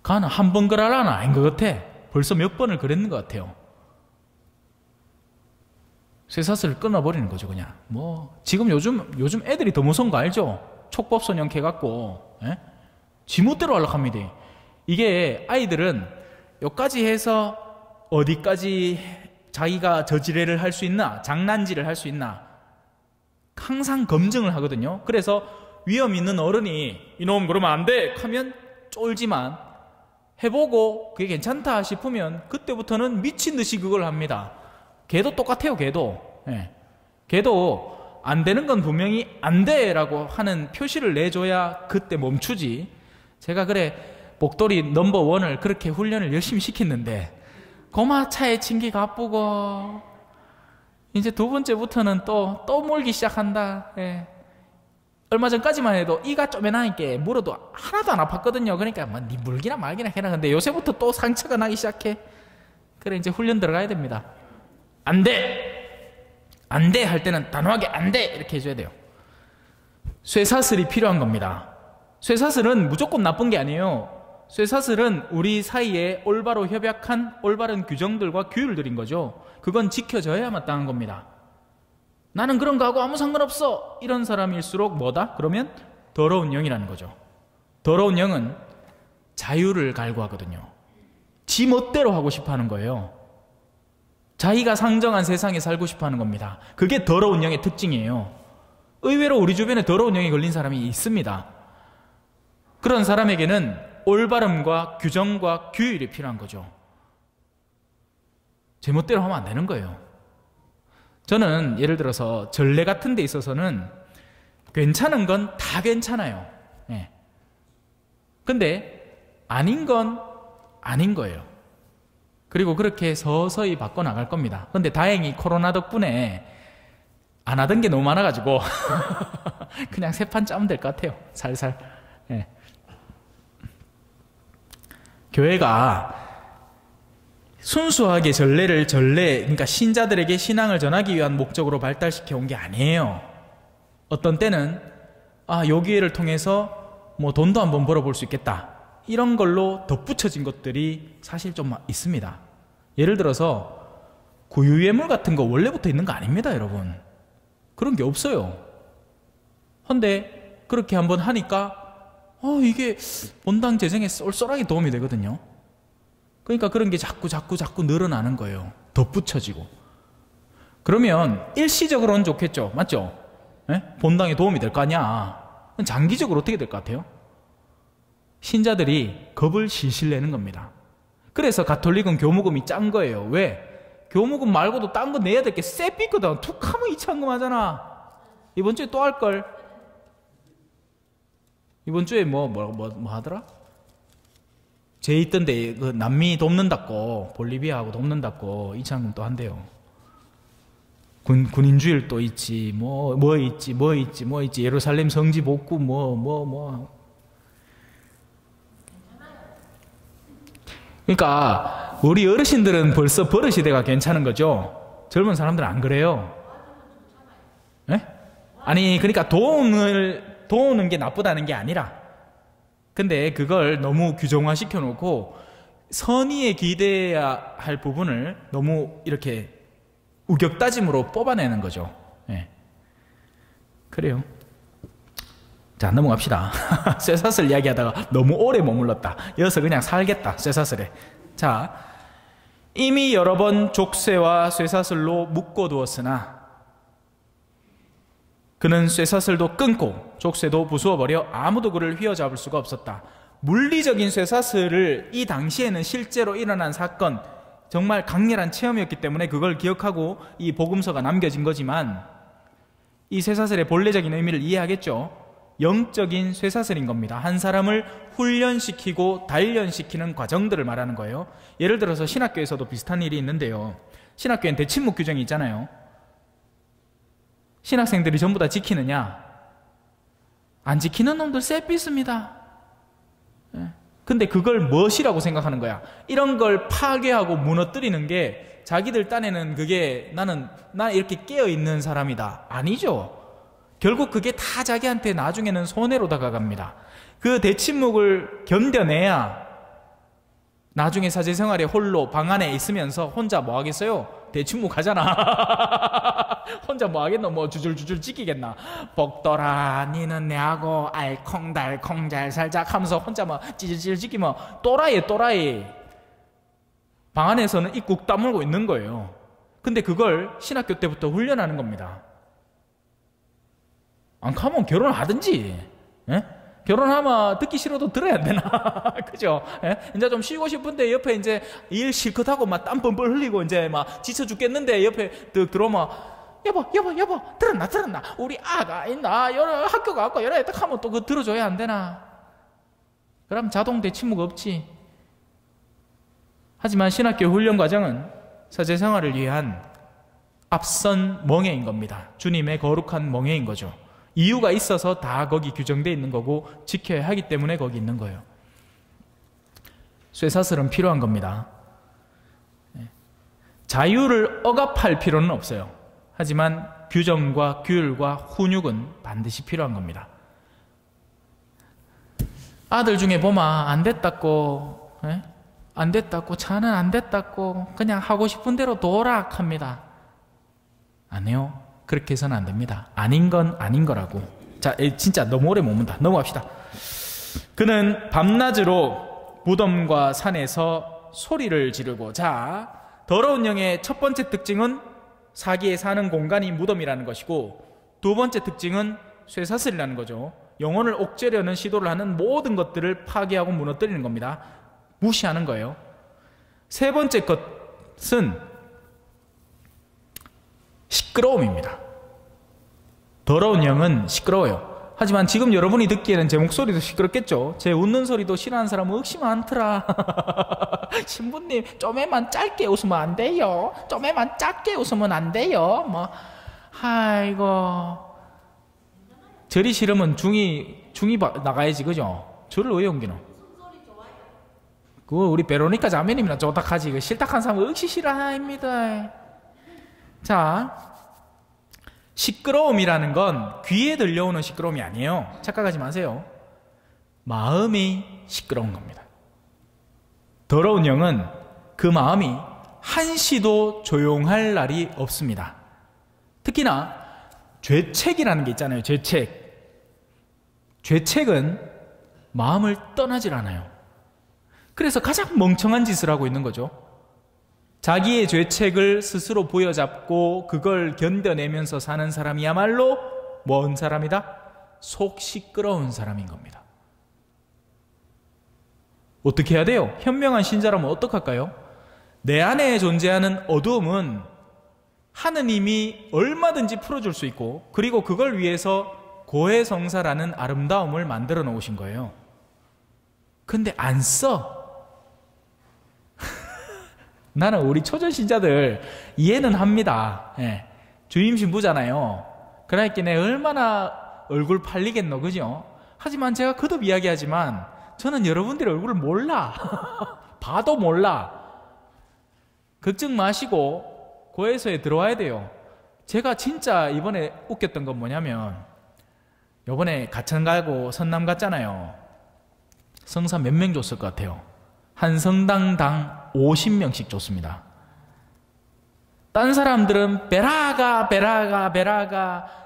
가는 한 번 그라라는 아닌 것 같아. 벌써 몇 번을 그랬는 것 같아요. 쇠사슬을 끊어버리는 거죠, 그냥. 뭐 지금 요즘 애들이 더 무서운 거 알죠? 촉법소년 캐갖고 지 멋대로 하려고 합니다. 이게 아이들은 여기까지 해서 어디까지 자기가 저지레를 할 수 있나, 장난질을 할 수 있나 항상 검증을 하거든요. 그래서 위험 있는 어른이 이놈 그러면 안 돼 하면 쫄지만, 해보고 그게 괜찮다 싶으면 그때부터는 미친 듯이 그걸 합니다. 걔도 똑같아요. 걔도 안 되는 건 분명히 안 돼라고 하는 표시를 내줘야 그때 멈추지. 제가 그래 복돌이 넘버1을 그렇게 훈련을 열심히 시켰는데 고마차에 친기가 아프고, 이제 두 번째부터는 또 몰기 시작한다. 얼마 전까지만 해도 이가 쪼매나니까 물어도 하나도 안 아팠거든요. 그러니까 뭐 니 물기나 말기나 해라. 근데 요새부터 또 상처가 나기 시작해. 그래 이제 훈련 들어가야 됩니다. 안 돼 할 때는 단호하게 안 돼 이렇게 해줘야 돼요. 쇠사슬이 필요한 겁니다. 쇠사슬은 무조건 나쁜 게 아니에요. 쇠사슬은 우리 사이에 올바로 협약한 올바른 규정들과 규율들인 거죠. 그건 지켜져야 마땅한 겁니다. 나는 그런 거하고 아무 상관없어 이런 사람일수록 뭐다? 그러면 더러운 영이라는 거죠. 더러운 영은 자유를 갈구하거든요. 지 멋대로 하고 싶어 하는 거예요. 자기가 상정한 세상에 살고 싶어 하는 겁니다. 그게 더러운 영의 특징이에요. 의외로 우리 주변에 더러운 영이 걸린 사람이 있습니다. 그런 사람에게는 올바름과 규정과 규율이 필요한 거죠. 제멋대로 하면 안 되는 거예요. 저는 예를 들어서 전례 같은 데 있어서는 괜찮은 건 다 괜찮아요. 근데 아닌 건 아닌 거예요. 그리고 그렇게 서서히 바꿔나갈 겁니다. 근데 다행히 코로나 덕분에 안 하던 게 너무 많아가지고 그냥 새 판 짜면 될 것 같아요. 살살. 교회가 순수하게 그러니까 신자들에게 신앙을 전하기 위한 목적으로 발달시켜 온 게 아니에요. 어떤 때는 요 기회를 통해서 뭐 돈도 한번 벌어볼 수 있겠다, 이런 걸로 덧붙여진 것들이 사실 좀 있습니다. 예를 들어서 구유예물 같은 거 원래부터 있는 거 아닙니다, 여러분. 그런 게 없어요. 근데 그렇게 한번 하니까 이게 본당 재정에 쏠쏠하게 도움이 되거든요. 그러니까 그런 게 자꾸 늘어나는 거예요. 덧붙여지고. 그러면 일시적으로는 좋겠죠. 맞죠? 본당에 도움이 될 거 아니야. 장기적으로 어떻게 될 것 같아요? 신자들이 겁을 실실 내는 겁니다. 그래서 가톨릭은 교무금이 짠 거예요. 왜? 교무금 말고도 딴 거 내야 될 게 쎄삐 있거든. 툭하면 이창금 하잖아. 이번 주에 또 할걸. 이번 주에 뭐 하더라? 쟤 있던데 그 남미 돕는다고, 볼리비아하고 돕는다고 이창금 또 한대요. 군인주일 또 있지, 뭐 있지. 예루살렘 성지 복구 그러니까 우리 어르신들은 벌써 버릇이 돼가 괜찮은 거죠. 젊은 사람들은 안 그래요. 네? 아니 그러니까 도우는 게 나쁘다는 게 아니라, 근데 그걸 너무 규정화 시켜놓고 선의에 기대해야 할 부분을 너무 이렇게 우격다짐으로 뽑아내는 거죠. 네. 그래요. 자, 넘어갑시다. 쇠사슬 이야기하다가 너무 오래 머물렀다. 여기서 그냥 살겠다, 쇠사슬에. 자, 이미 여러 번 족쇄와 쇠사슬로 묶어두었으나 그는 쇠사슬도 끊고 족쇄도 부수어버려 아무도 그를 휘어잡을 수가 없었다. 물리적인 쇠사슬을 이 당시에는 실제로 일어난 사건, 정말 강렬한 체험이었기 때문에 그걸 기억하고 이 복음서가 남겨진 거지만, 이 쇠사슬의 본래적인 의미를 이해하겠죠? 영적인 쇠사슬인 겁니다. 한 사람을 훈련시키고 단련시키는 과정들을 말하는 거예요. 예를 들어서 신학교에서도 비슷한 일이 있는데요. 신학교엔 대침묵 규정이 있잖아요. 신학생들이 전부 다 지키느냐? 안 지키는 놈들 쎄삐 있습니다. 근데 그걸 무엇이라고 생각하는 거야? 이런 걸 파괴하고 무너뜨리는 게 자기들 딴에는 그게 나 이렇게 깨어있는 사람이다. 아니죠. 결국 그게 다 자기한테 나중에는 손해로 다가갑니다. 그 대침묵을 견뎌내야 나중에 사제생활에 홀로 방 안에 있으면서 혼자 뭐 하겠어요? 대침묵 하잖아. 혼자 뭐 하겠노? 뭐 주줄주줄 지키겠나? 복돌아 니는 내하고 알콩달콩 잘 살자 하면서 혼자 막 찌질찌질 지키면 또라이. 방 안에서는 입국 다물고 있는 거예요. 근데 그걸 신학교 때부터 훈련하는 겁니다. 안 가면 결혼하든지, 예? 결혼하면 듣기 싫어도 들어야 되나? 그죠? 예? 이제 좀 쉬고 싶은데 옆에 이제 일 실컷 하고 막 땀 뻘뻘 흘리고 이제 막 지쳐 죽겠는데 옆에 들어오면 여보 들었나? 우리 아가 있나? 여러 학교 가고 여러 딱 하면 또 그거 들어줘야 안 되나? 그럼 자동 대침묵 없지. 하지만 신학교 훈련 과정은 사제 생활을 위한 앞선 멍에인 겁니다. 주님의 거룩한 멍에인 거죠. 이유가 있어서 다 거기 규정되어 있는 거고 지켜야 하기 때문에 거기 있는 거예요. 쇠사슬은 필요한 겁니다. 자유를 억압할 필요는 없어요. 하지만 규정과 규율과 훈육은 반드시 필요한 겁니다. 아들 중에 보면 안 됐다고, 안 됐다고, 차는 안 됐다고 그냥 하고 싶은 대로 도라 합니다. 안 해요. 그렇게 해서는 안 됩니다. 아닌 건 아닌 거라고. 자, 진짜 너무 오래 머문다. 넘어갑시다. 그는 밤낮으로 무덤과 산에서 소리를 지르고, 자, 더러운 영의 첫 번째 특징은 사기에 사는 공간이 무덤이라는 것이고, 두 번째 특징은 쇠사슬이라는 거죠. 영혼을 옥죄려는 시도를 하는 모든 것들을 파괴하고 무너뜨리는 겁니다. 무시하는 거예요. 세 번째 것은 시끄러움입니다. 더러운 영은 시끄러워요. 하지만 지금 여러분이 듣기에는 제 목소리도 시끄럽겠죠. 제 웃는 소리도 싫어하는 사람은 역시 많더라. 신부님 좀에만 짧게 웃으면 안 돼요. 좀에만 짧게 웃으면 안 돼요. 뭐 아이고, 절이 싫으면 중이 나가야지, 그죠? 절을 왜 옮기노? 그거 우리 베로니카 자매님이나 좋다하지. 싫다한 사람은 역시 싫어합니다. 자, 시끄러움이라는 건 귀에 들려오는 시끄러움이 아니에요. 착각하지 마세요. 마음이 시끄러운 겁니다. 더러운 영은 그 마음이 한시도 조용할 날이 없습니다. 특히나 죄책이라는 게 있잖아요. 죄책은 마음을 떠나질 않아요. 그래서 가장 멍청한 짓을 하고 있는 거죠. 자기의 죄책을 스스로 부여잡고 그걸 견뎌내면서 사는 사람이야말로 뭔 사람이다? 속 시끄러운 사람인 겁니다. 어떻게 해야 돼요? 현명한 신자라면 어떡할까요? 내 안에 존재하는 어두움은 하느님이 얼마든지 풀어줄 수 있고, 그리고 그걸 위해서 고해성사라는 아름다움을 만들어 놓으신 거예요. 근데 안 써. 나는 우리 초전 신자들 이해는 합니다. 예. 주임 신부잖아요. 그러니까 내 얼마나 얼굴 팔리겠노, 그죠? 하지만 제가 거듭 이야기하지만 저는 여러분들의 얼굴을 몰라. 봐도 몰라. 걱정 마시고 고해소에 들어와야 돼요. 제가 진짜 이번에 웃겼던 건 뭐냐면, 이번에 가천 가고 선남 갔잖아요. 성사 몇 명 줬을 것 같아요? 한 성당당 50명씩 줬습니다. 딴 사람들은 베라가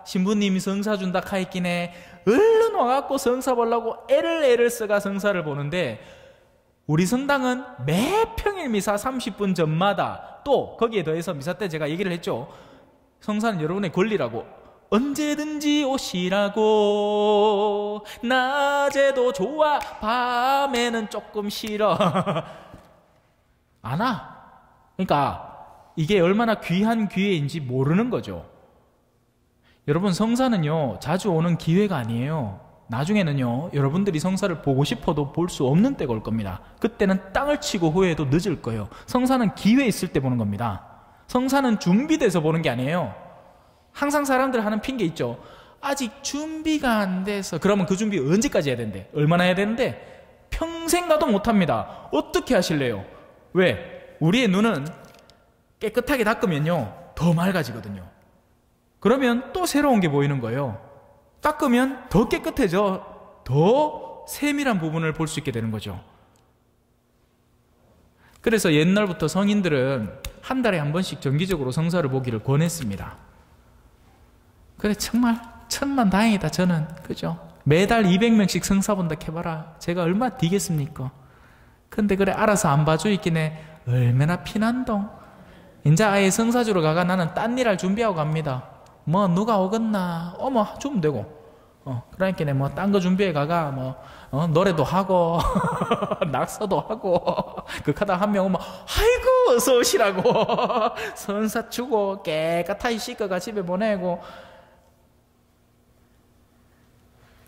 신부님이 성사 준다 카이끼네 얼른 와갖고 성사 보려고 애를 써가 성사를 보는데, 우리 성당은 매 평일 미사 30분 전마다, 또 거기에 더해서 미사 때 제가 얘기를 했죠. 성사는 여러분의 권리라고, 언제든지 오시라고, 낮에도 좋아 밤에는 조금 싫어. 안 와. 그러니까 이게 얼마나 귀한 기회인지 모르는 거죠. 여러분, 성사는요 자주 오는 기회가 아니에요. 나중에는요 여러분들이 성사를 보고 싶어도 볼 수 없는 때가 올 겁니다. 그때는 땅을 치고 후회해도 늦을 거예요. 성사는 기회 있을 때 보는 겁니다. 성사는 준비돼서 보는 게 아니에요. 항상 사람들 하는 핑계 있죠. 아직 준비가 안 돼서. 그러면 그 준비 언제까지 해야 되는데? 얼마나 해야 되는데? 평생 가도 못합니다. 어떻게 하실래요? 왜? 우리의 눈은 깨끗하게 닦으면요 더 맑아지거든요. 그러면 또 새로운 게 보이는 거예요. 닦으면 더 깨끗해져, 더 세밀한 부분을 볼 수 있게 되는 거죠. 그래서 옛날부터 성인들은 한 달에 한 번씩 정기적으로 성사를 보기를 권했습니다. 그래, 정말 천만다행이다 저는. 그죠? 매달 200명씩 성사 본다 해봐라. 제가 얼마나 뒤겠습니까? 근데 그래 알아서 안 봐줘 있긴 해. 얼마나 피난동. 이제 아예 성사주로 가가 나는 딴 일 할 준비하고 갑니다. 뭐 누가 오겠나 어머 주면 되고, 그러니까 뭐 딴 거 준비해 가가 뭐 노래도 하고 낙서도 하고 그하다 한 명 오면 아이고 어서 오시라고 선사 주고 깨끗하게 씻어가 집에 보내고.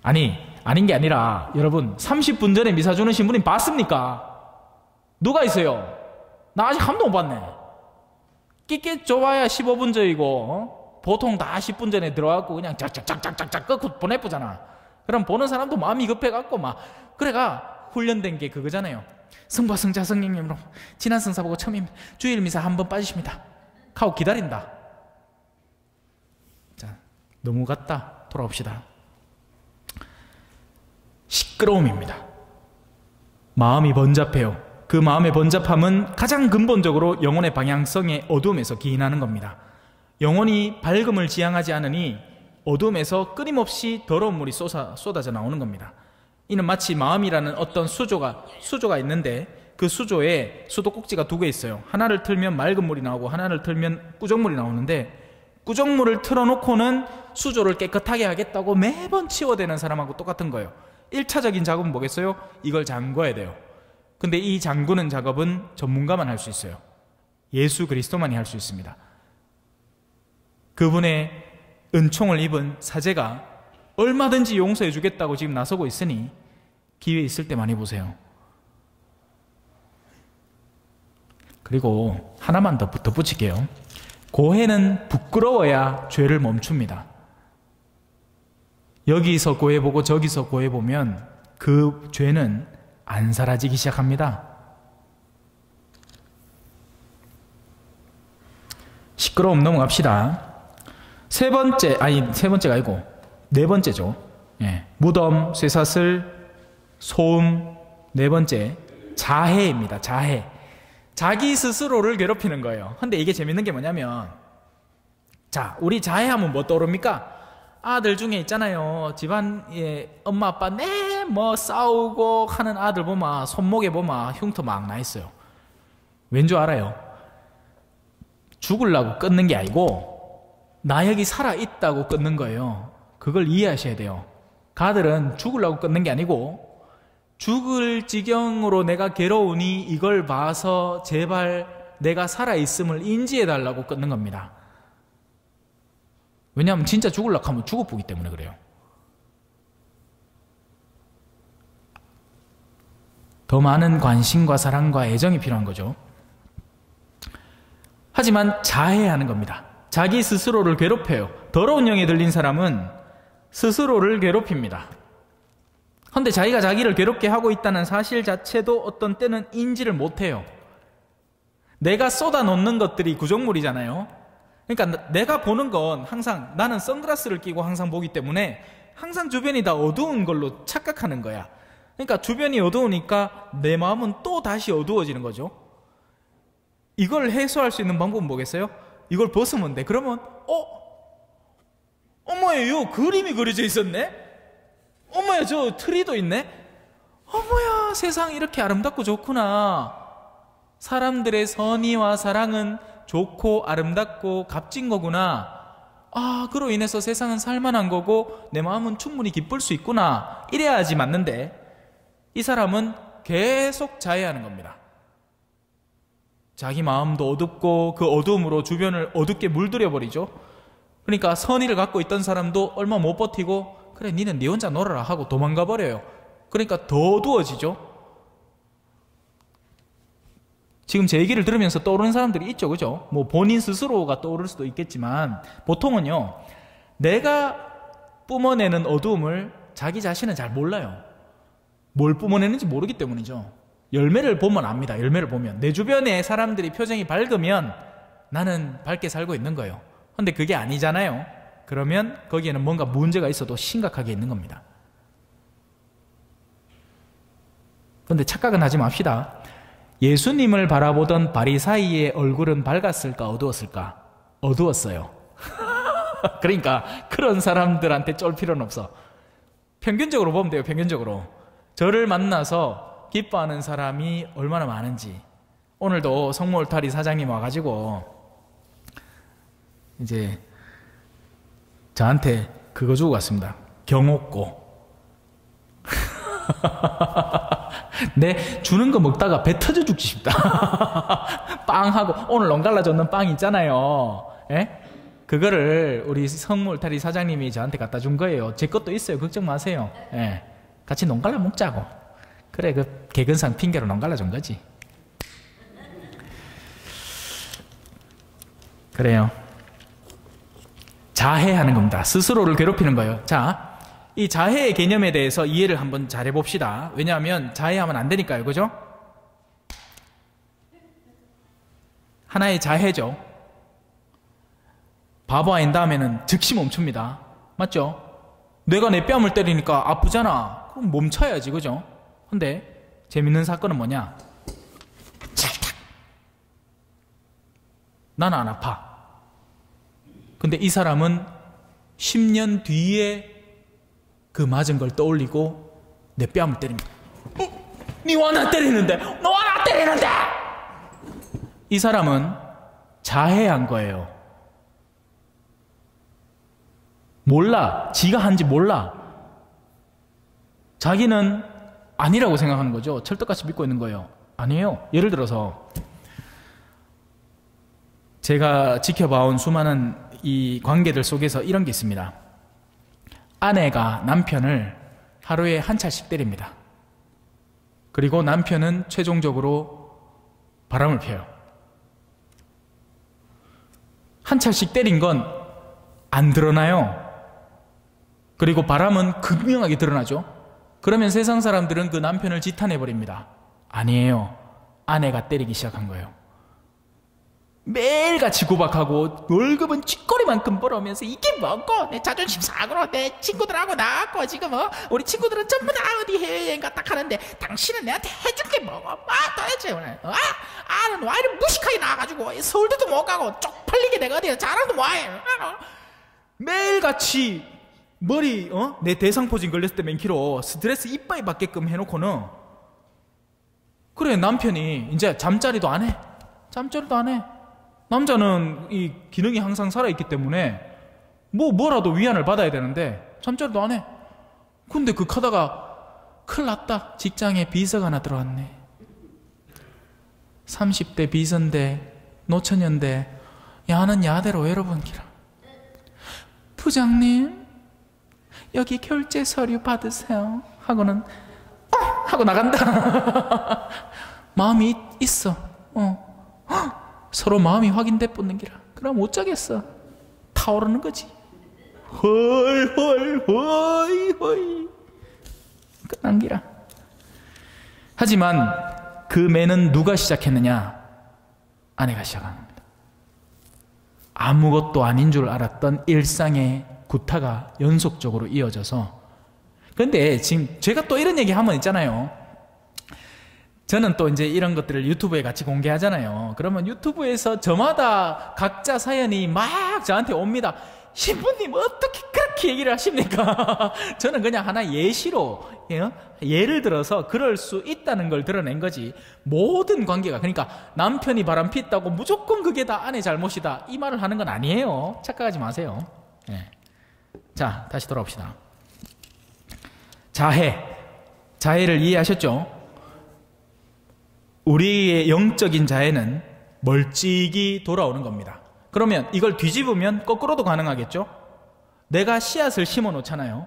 아닌 게 아니라 여러분, 30분 전에 미사 주는 신부님 봤습니까? 누가 있어요? 나 아직 한 번도 못 봤네. 끼끼 좁아야 15분 전이고 보통 다 10분 전에 들어가고 그냥 짝짝짝짝짝 끄고 보내쁘잖아. 그럼 보는 사람도 마음이 급해갖고 막 그래가 훈련된 게 그거잖아요. 성부와 성자 성령님으로 지난 성사 보고 처음입니다. 주일 미사 한 번 빠지십니다. 하고 기다린다. 자, 넘어갔다. 돌아옵시다. 시끄러움입니다. 마음이 번잡해요. 그 마음의 번잡함은 가장 근본적으로 영혼의 방향성의 어두움에서 기인하는 겁니다. 영혼이 밝음을 지향하지 않으니 어둠에서 끊임없이 더러운 물이 쏟아져 나오는 겁니다. 이는 마치 마음이라는 어떤 수조가 있는데, 그 수조에 수도꼭지가 두 개 있어요. 하나를 틀면 맑은 물이 나오고 하나를 틀면 꾸정물이 나오는데, 꾸정물을 틀어놓고는 수조를 깨끗하게 하겠다고 매번 치워대는 사람하고 똑같은 거예요. 1차적인 작업은 뭐겠어요? 이걸 잠궈야 돼요. 근데 이 잠그는 작업은 전문가만 할 수 있어요. 예수 그리스도만이 할 수 있습니다. 그분의 은총을 입은 사제가 얼마든지 용서해 주겠다고 지금 나서고 있으니 기회 있을 때 많이 보세요. 그리고 하나만 더 덧붙일게요. 고해는 부끄러워야 죄를 멈춥니다. 여기서 고해보고 저기서 고해보면 그 죄는 안 사라지기 시작합니다. 시끄러움 넘어갑시다. 세 번째가 아니고 네 번째죠. 무덤, 쇠사슬, 소음. 네 번째, 자해입니다. 자해. 자기 스스로를 괴롭히는 거예요. 근데 이게 재밌는 게 뭐냐면, 자, 우리 자해하면 뭐 떠오릅니까? 아들 중에 있잖아요. 집안에 엄마 아빠 뭐 싸우고 하는 아들 보면 손목에 보면 흉터 막 나 있어요. 왠 줄 알아요? 죽으려고 끊는 게 아니고 나 여기 살아있다고 끊는 거예요. 그걸 이해하셔야 돼요. 가들은 죽으려고 끊는 게 아니고 죽을 지경으로 내가 괴로우니 이걸 봐서 제발 내가 살아있음을 인지해달라고 끊는 겁니다. 왜냐하면 진짜 죽으려고 하면 죽어보기 때문에 그래요. 더 많은 관심과 사랑과 애정이 필요한 거죠. 하지만 자해하는 겁니다. 자기 스스로를 괴롭혀요. 더러운 영에 들린 사람은 스스로를 괴롭힙니다. 그런데 자기가 자기를 괴롭게 하고 있다는 사실 자체도 어떤 때는 인지를 못해요. 내가 쏟아놓는 것들이 구정물이잖아요. 그러니까 내가 보는 건 항상 나는 선글라스를 끼고 항상 보기 때문에 항상 주변이 다 어두운 걸로 착각하는 거야. 그러니까 주변이 어두우니까 내 마음은 또 다시 어두워지는 거죠. 이걸 해소할 수 있는 방법은 뭐겠어요? 이걸 벗으면 돼. 그러면 어머야, 요 그림이 그려져 있었네? 어머야, 저 트리도 있네? 어머야, 세상 이렇게 아름답고 좋구나. 사람들의 선의와 사랑은 좋고 아름답고 값진 거구나. 아, 그로 인해서 세상은 살만한 거고 내 마음은 충분히 기쁠 수 있구나. 이래야지 맞는데 이 사람은 계속 자해하는 겁니다. 자기 마음도 어둡고 그 어두움으로 주변을 어둡게 물들여 버리죠. 그러니까 선의를 갖고 있던 사람도 얼마 못 버티고 그래 니는 니 혼자 놀아라 하고 도망가 버려요. 그러니까 더 어두워지죠. 지금 제 얘기를 들으면서 떠오르는 사람들이 있죠, 그죠? 뭐 본인 스스로가 떠오를 수도 있겠지만 보통은요, 내가 뿜어내는 어두움을 자기 자신은 잘 몰라요. 뭘 뿜어내는지 모르기 때문이죠. 열매를 보면 압니다. 열매를 보면 내 주변에 사람들이 표정이 밝으면 나는 밝게 살고 있는 거예요. 근데 그게 아니잖아요. 그러면 거기에는 뭔가 문제가 있어도 심각하게 있는 겁니다. 그런데 착각은 하지 맙시다. 예수님을 바라보던 바리사이의 얼굴은 밝았을까 어두웠을까? 어두웠어요. 그러니까 그런 사람들한테 쫄 필요는 없어. 평균적으로 보면 돼요. 평균적으로 저를 만나서 기뻐하는 사람이 얼마나 많은지. 오늘도 성모울타리 사장님 와가지고 이제 저한테 그거 주고 갔습니다. 경옥고. 내 주는 거 먹다가 배 터져 죽지 싶다. 빵하고 오늘 농갈라 줬는 빵 있잖아요. 예? 그거를 우리 성모울타리 사장님이 저한테 갖다 준 거예요. 제 것도 있어요. 걱정 마세요. 예. 같이 농갈라 먹자고. 그래, 그 개근상 핑계로 농갈라 준 거지. 그래요. 자해하는 겁니다. 스스로를 괴롭히는 거예요. 자, 이 자해의 개념에 대해서 이해를 한번 잘 해봅시다. 왜냐하면 자해하면 안 되니까요. 그죠? 하나의 자해죠. 바보 아닌 다음에는 즉시 멈춥니다. 맞죠? 내가 내 뺨을 때리니까 아프잖아. 그럼 멈춰야지. 그죠? 근데 재밌는 사건은 뭐냐? 찰칵! 나는 안 아파. 근데 이 사람은 10년 뒤에 그 맞은 걸 떠올리고 내 뺨을 때립니다. 니 와 나 때리는데? 너 와 나 때리는데? 이 사람은 자해한 거예요. 몰라. 지가 한지 몰라. 자기는 아니라고 생각하는 거죠. 철떡같이 믿고 있는 거예요. 아니에요. 예를 들어서 제가 지켜봐온 수많은 이 관계들 속에서 이런 게 있습니다. 아내가 남편을 하루에 한 차씩 때립니다. 그리고 남편은 최종적으로 바람을 펴요. 한 차씩 때린 건 안 드러나요. 그리고 바람은 극명하게 드러나죠. 그러면 세상 사람들은 그 남편을 지탄해버립니다. 아니에요. 아내가 때리기 시작한 거예요. 매일같이 구박하고 월급은 쥐꼬리만큼 벌어오면서 이게 뭐고 내 자존심 상으로 내 친구들하고 나왔고 지금 우리 친구들은 전부 다 어디 해외여행 갔다 가는데 당신은 내한테 해줄 게 뭐고 도대체 오늘 아는 와 이런 무식하게 나와가지고 서울대도 못 가고 쪽팔리게 내가 어디 자랑도 뭐해. 매일같이 머리 내 대상포진 걸렸을 때 맨키로 스트레스 이빠이 받게끔 해놓고는 그래 남편이 이제 잠자리도 안 해. 잠자리도 안 해. 남자는 이 기능이 항상 살아있기 때문에 뭐라도 위안을 받아야 되는데 잠자리도 안 해. 근데 그 하다가 큰일 났다. 직장에 비서가 하나 들어왔네. 30대 비서인데 노처녀인데 야는 야대로 외로운기라. 부장님 여기 결제 서류 받으세요 하고는 하고 나간다. 마음이 있어. 서로 마음이 확인돼 붙는기라. 그럼 어쩌겠어. 타오르는 거지. 헐헐헐헐 끝난기라. 하지만 그 매는 누가 시작했느냐? 아내가 시작합니다. 아무것도 아닌 줄 알았던 일상의 구타가 연속적으로 이어져서. 그런데 지금 제가 또 이런 얘기 하면 있잖아요. 저는 또 이제 이런 것들을 유튜브에 같이 공개하잖아요. 그러면 유튜브에서 저마다 각자 사연이 막 저한테 옵니다. 신부님 어떻게 그렇게 얘기를 하십니까? 저는 그냥 하나 예시로 예를 들어서 그럴 수 있다는 걸 드러낸 거지. 모든 관계가, 그러니까 남편이 바람 피웠다고 무조건 그게 다 아내 잘못이다 이 말을 하는 건 아니에요. 착각하지 마세요. 네. 자, 다시 돌아옵시다. 자해를 이해하셨죠? 우리의 영적인 자해는 멀찍이 돌아오는 겁니다. 그러면 이걸 뒤집으면 거꾸로도 가능하겠죠? 내가 씨앗을 심어 놓잖아요.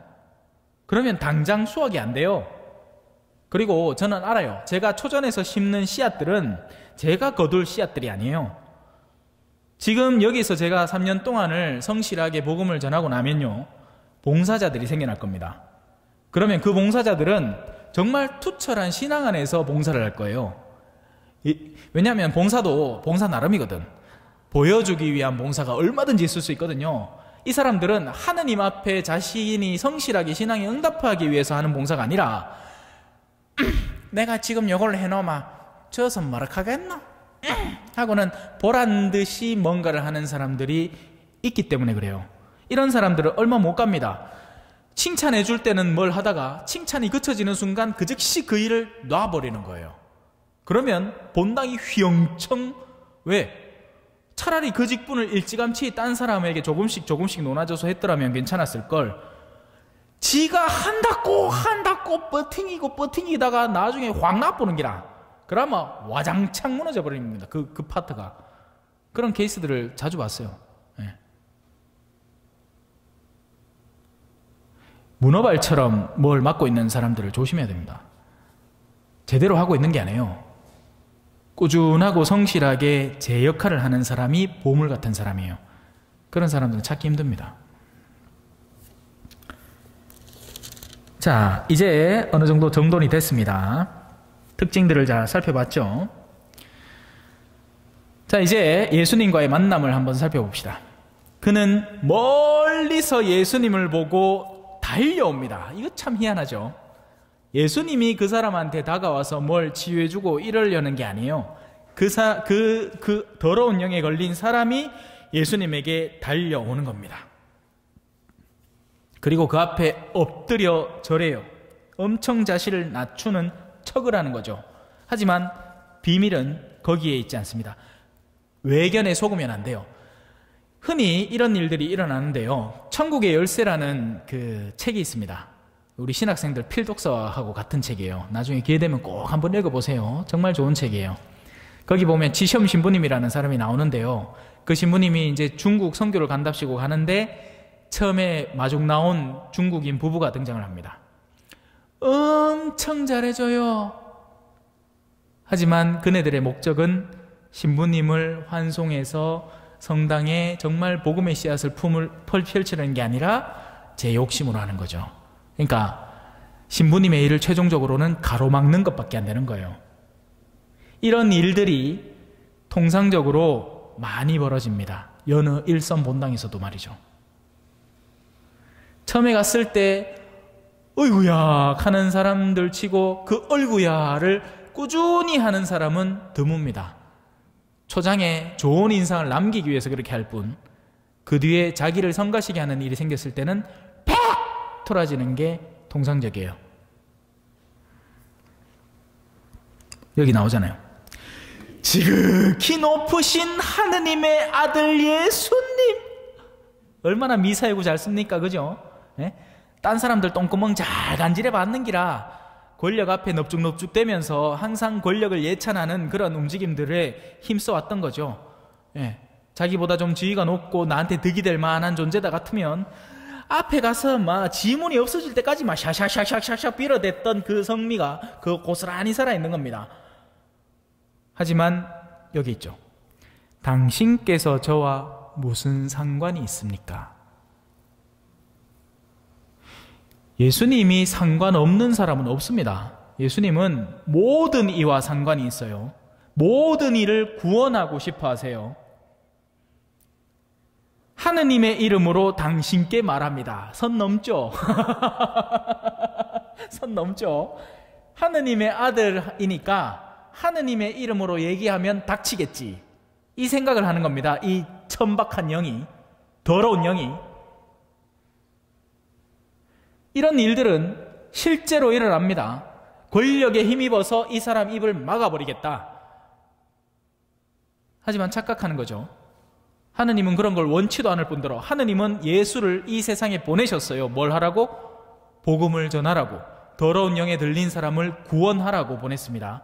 그러면 당장 수확이 안 돼요. 그리고 저는 알아요. 제가 초전에서 심는 씨앗들은 제가 거둘 씨앗들이 아니에요. 지금 여기서 제가 3년 동안을 성실하게 복음을 전하고 나면요, 봉사자들이 생겨날 겁니다. 그러면 그 봉사자들은 정말 투철한 신앙 안에서 봉사를 할 거예요. 왜냐하면 봉사도 봉사 나름이거든. 보여주기 위한 봉사가 얼마든지 있을 수 있거든요. 이 사람들은 하느님 앞에 자신이 성실하게 신앙에 응답하기 위해서 하는 봉사가 아니라 내가 지금 이걸 해놓으면 저서 뭐라카겠노? 하고는 보란듯이 뭔가를 하는 사람들이 있기 때문에 그래요. 이런 사람들은 얼마 못 갑니다. 칭찬해 줄 때는 뭘 하다가 칭찬이 그쳐지는 순간 그 즉시 그 일을 놔버리는 거예요. 그러면 본당이 휘영청. 왜? 차라리 그 직분을 일찌감치 딴 사람에게 조금씩 나눠줘서 했더라면 괜찮았을걸. 지가 한다고 버팅이다가 나중에 확 나쁘는 기라. 그러면 와장창 무너져 버립니다. 그 파트가. 그런 케이스들을 자주 봤어요. 네. 문어발처럼 뭘 맡고 있는 사람들을 조심해야 됩니다. 제대로 하고 있는 게 아니에요. 꾸준하고 성실하게 제 역할을 하는 사람이 보물 같은 사람이에요. 그런 사람들은 찾기 힘듭니다. 자, 이제 어느 정도 정돈이 됐습니다. 특징들을 잘 살펴봤죠. 자, 이제 예수님과의 만남을 한번 살펴봅시다. 그는 멀리서 예수님을 보고 달려옵니다. 이거 참 희한하죠. 예수님이 그 사람한테 다가와서 뭘 치유해주고 이러려는 게 아니에요. 그 더러운 영에 걸린 사람이 예수님에게 달려오는 겁니다. 그리고 그 앞에 엎드려 절해요. 엄청 자신을 낮추는 척을 하는 거죠. 하지만 비밀은 거기에 있지 않습니다. 외견에 속으면 안 돼요. 흔히 이런 일들이 일어나는데요. 천국의 열쇠라는 그 책이 있습니다. 우리 신학생들 필독서하고 같은 책이에요. 나중에 기회 되면 꼭 한번 읽어보세요. 정말 좋은 책이에요. 거기 보면 지시엄 신부님이라는 사람이 나오는데요. 그 신부님이 이제 중국 선교를 간답시고 가는데 처음에 마중 나온 중국인 부부가 등장을 합니다. 엄청 잘해줘요. 하지만 그네들의 목적은 신부님을 환송해서 성당에 정말 복음의 씨앗을 펼치는 게 아니라 제 욕심으로 하는 거죠. 그러니까 신부님의 일을 최종적으로는 가로막는 것밖에 안 되는 거예요. 이런 일들이 통상적으로 많이 벌어집니다. 여느 일선 본당에서도 말이죠. 처음에 갔을 때 어이구야 하는 사람들 치고 그 어이구야를 꾸준히 하는 사람은 드뭅니다. 초장에 좋은 인상을 남기기 위해서 그렇게 할 뿐, 그 뒤에 자기를 성가시게 하는 일이 생겼을 때는 팍 토라지는 게 통상적이에요. 여기 나오잖아요. 지극히 높으신 하느님의 아들 예수님. 얼마나 미사여구 잘 씁니까? 그죠? 네? 딴 사람들 똥구멍 잘 간질해 받는 기라 권력 앞에 넙죽넙죽대면서 항상 권력을 예찬하는 그런 움직임들에 힘써왔던 거죠. 예. 자기보다 좀 지위가 높고 나한테 득이 될 만한 존재다 같으면 앞에 가서 막 지문이 없어질 때까지 막 샤샤샤샤샤 빌어댔던 그 성미가 그 고스란히 살아있는 겁니다. 하지만 여기 있죠. 당신께서 저와 무슨 상관이 있습니까? 예수님이 상관없는 사람은 없습니다. 예수님은 모든 이와 상관이 있어요. 모든 이를 구원하고 싶어 하세요. 하느님의 이름으로 당신께 말합니다. 선 넘죠? 선 넘죠? 하느님의 아들이니까 하느님의 이름으로 얘기하면 닥치겠지. 이 생각을 하는 겁니다. 이 천박한 영이, 더러운 영이. 이런 일들은 실제로 일어납니다. 권력에 힘입어서 이 사람 입을 막아버리겠다. 하지만 착각하는 거죠. 하느님은 그런 걸 원치도 않을 뿐더러 하느님은 예수를 이 세상에 보내셨어요. 뭘 하라고? 복음을 전하라고. 더러운 영에 들린 사람을 구원하라고 보냈습니다.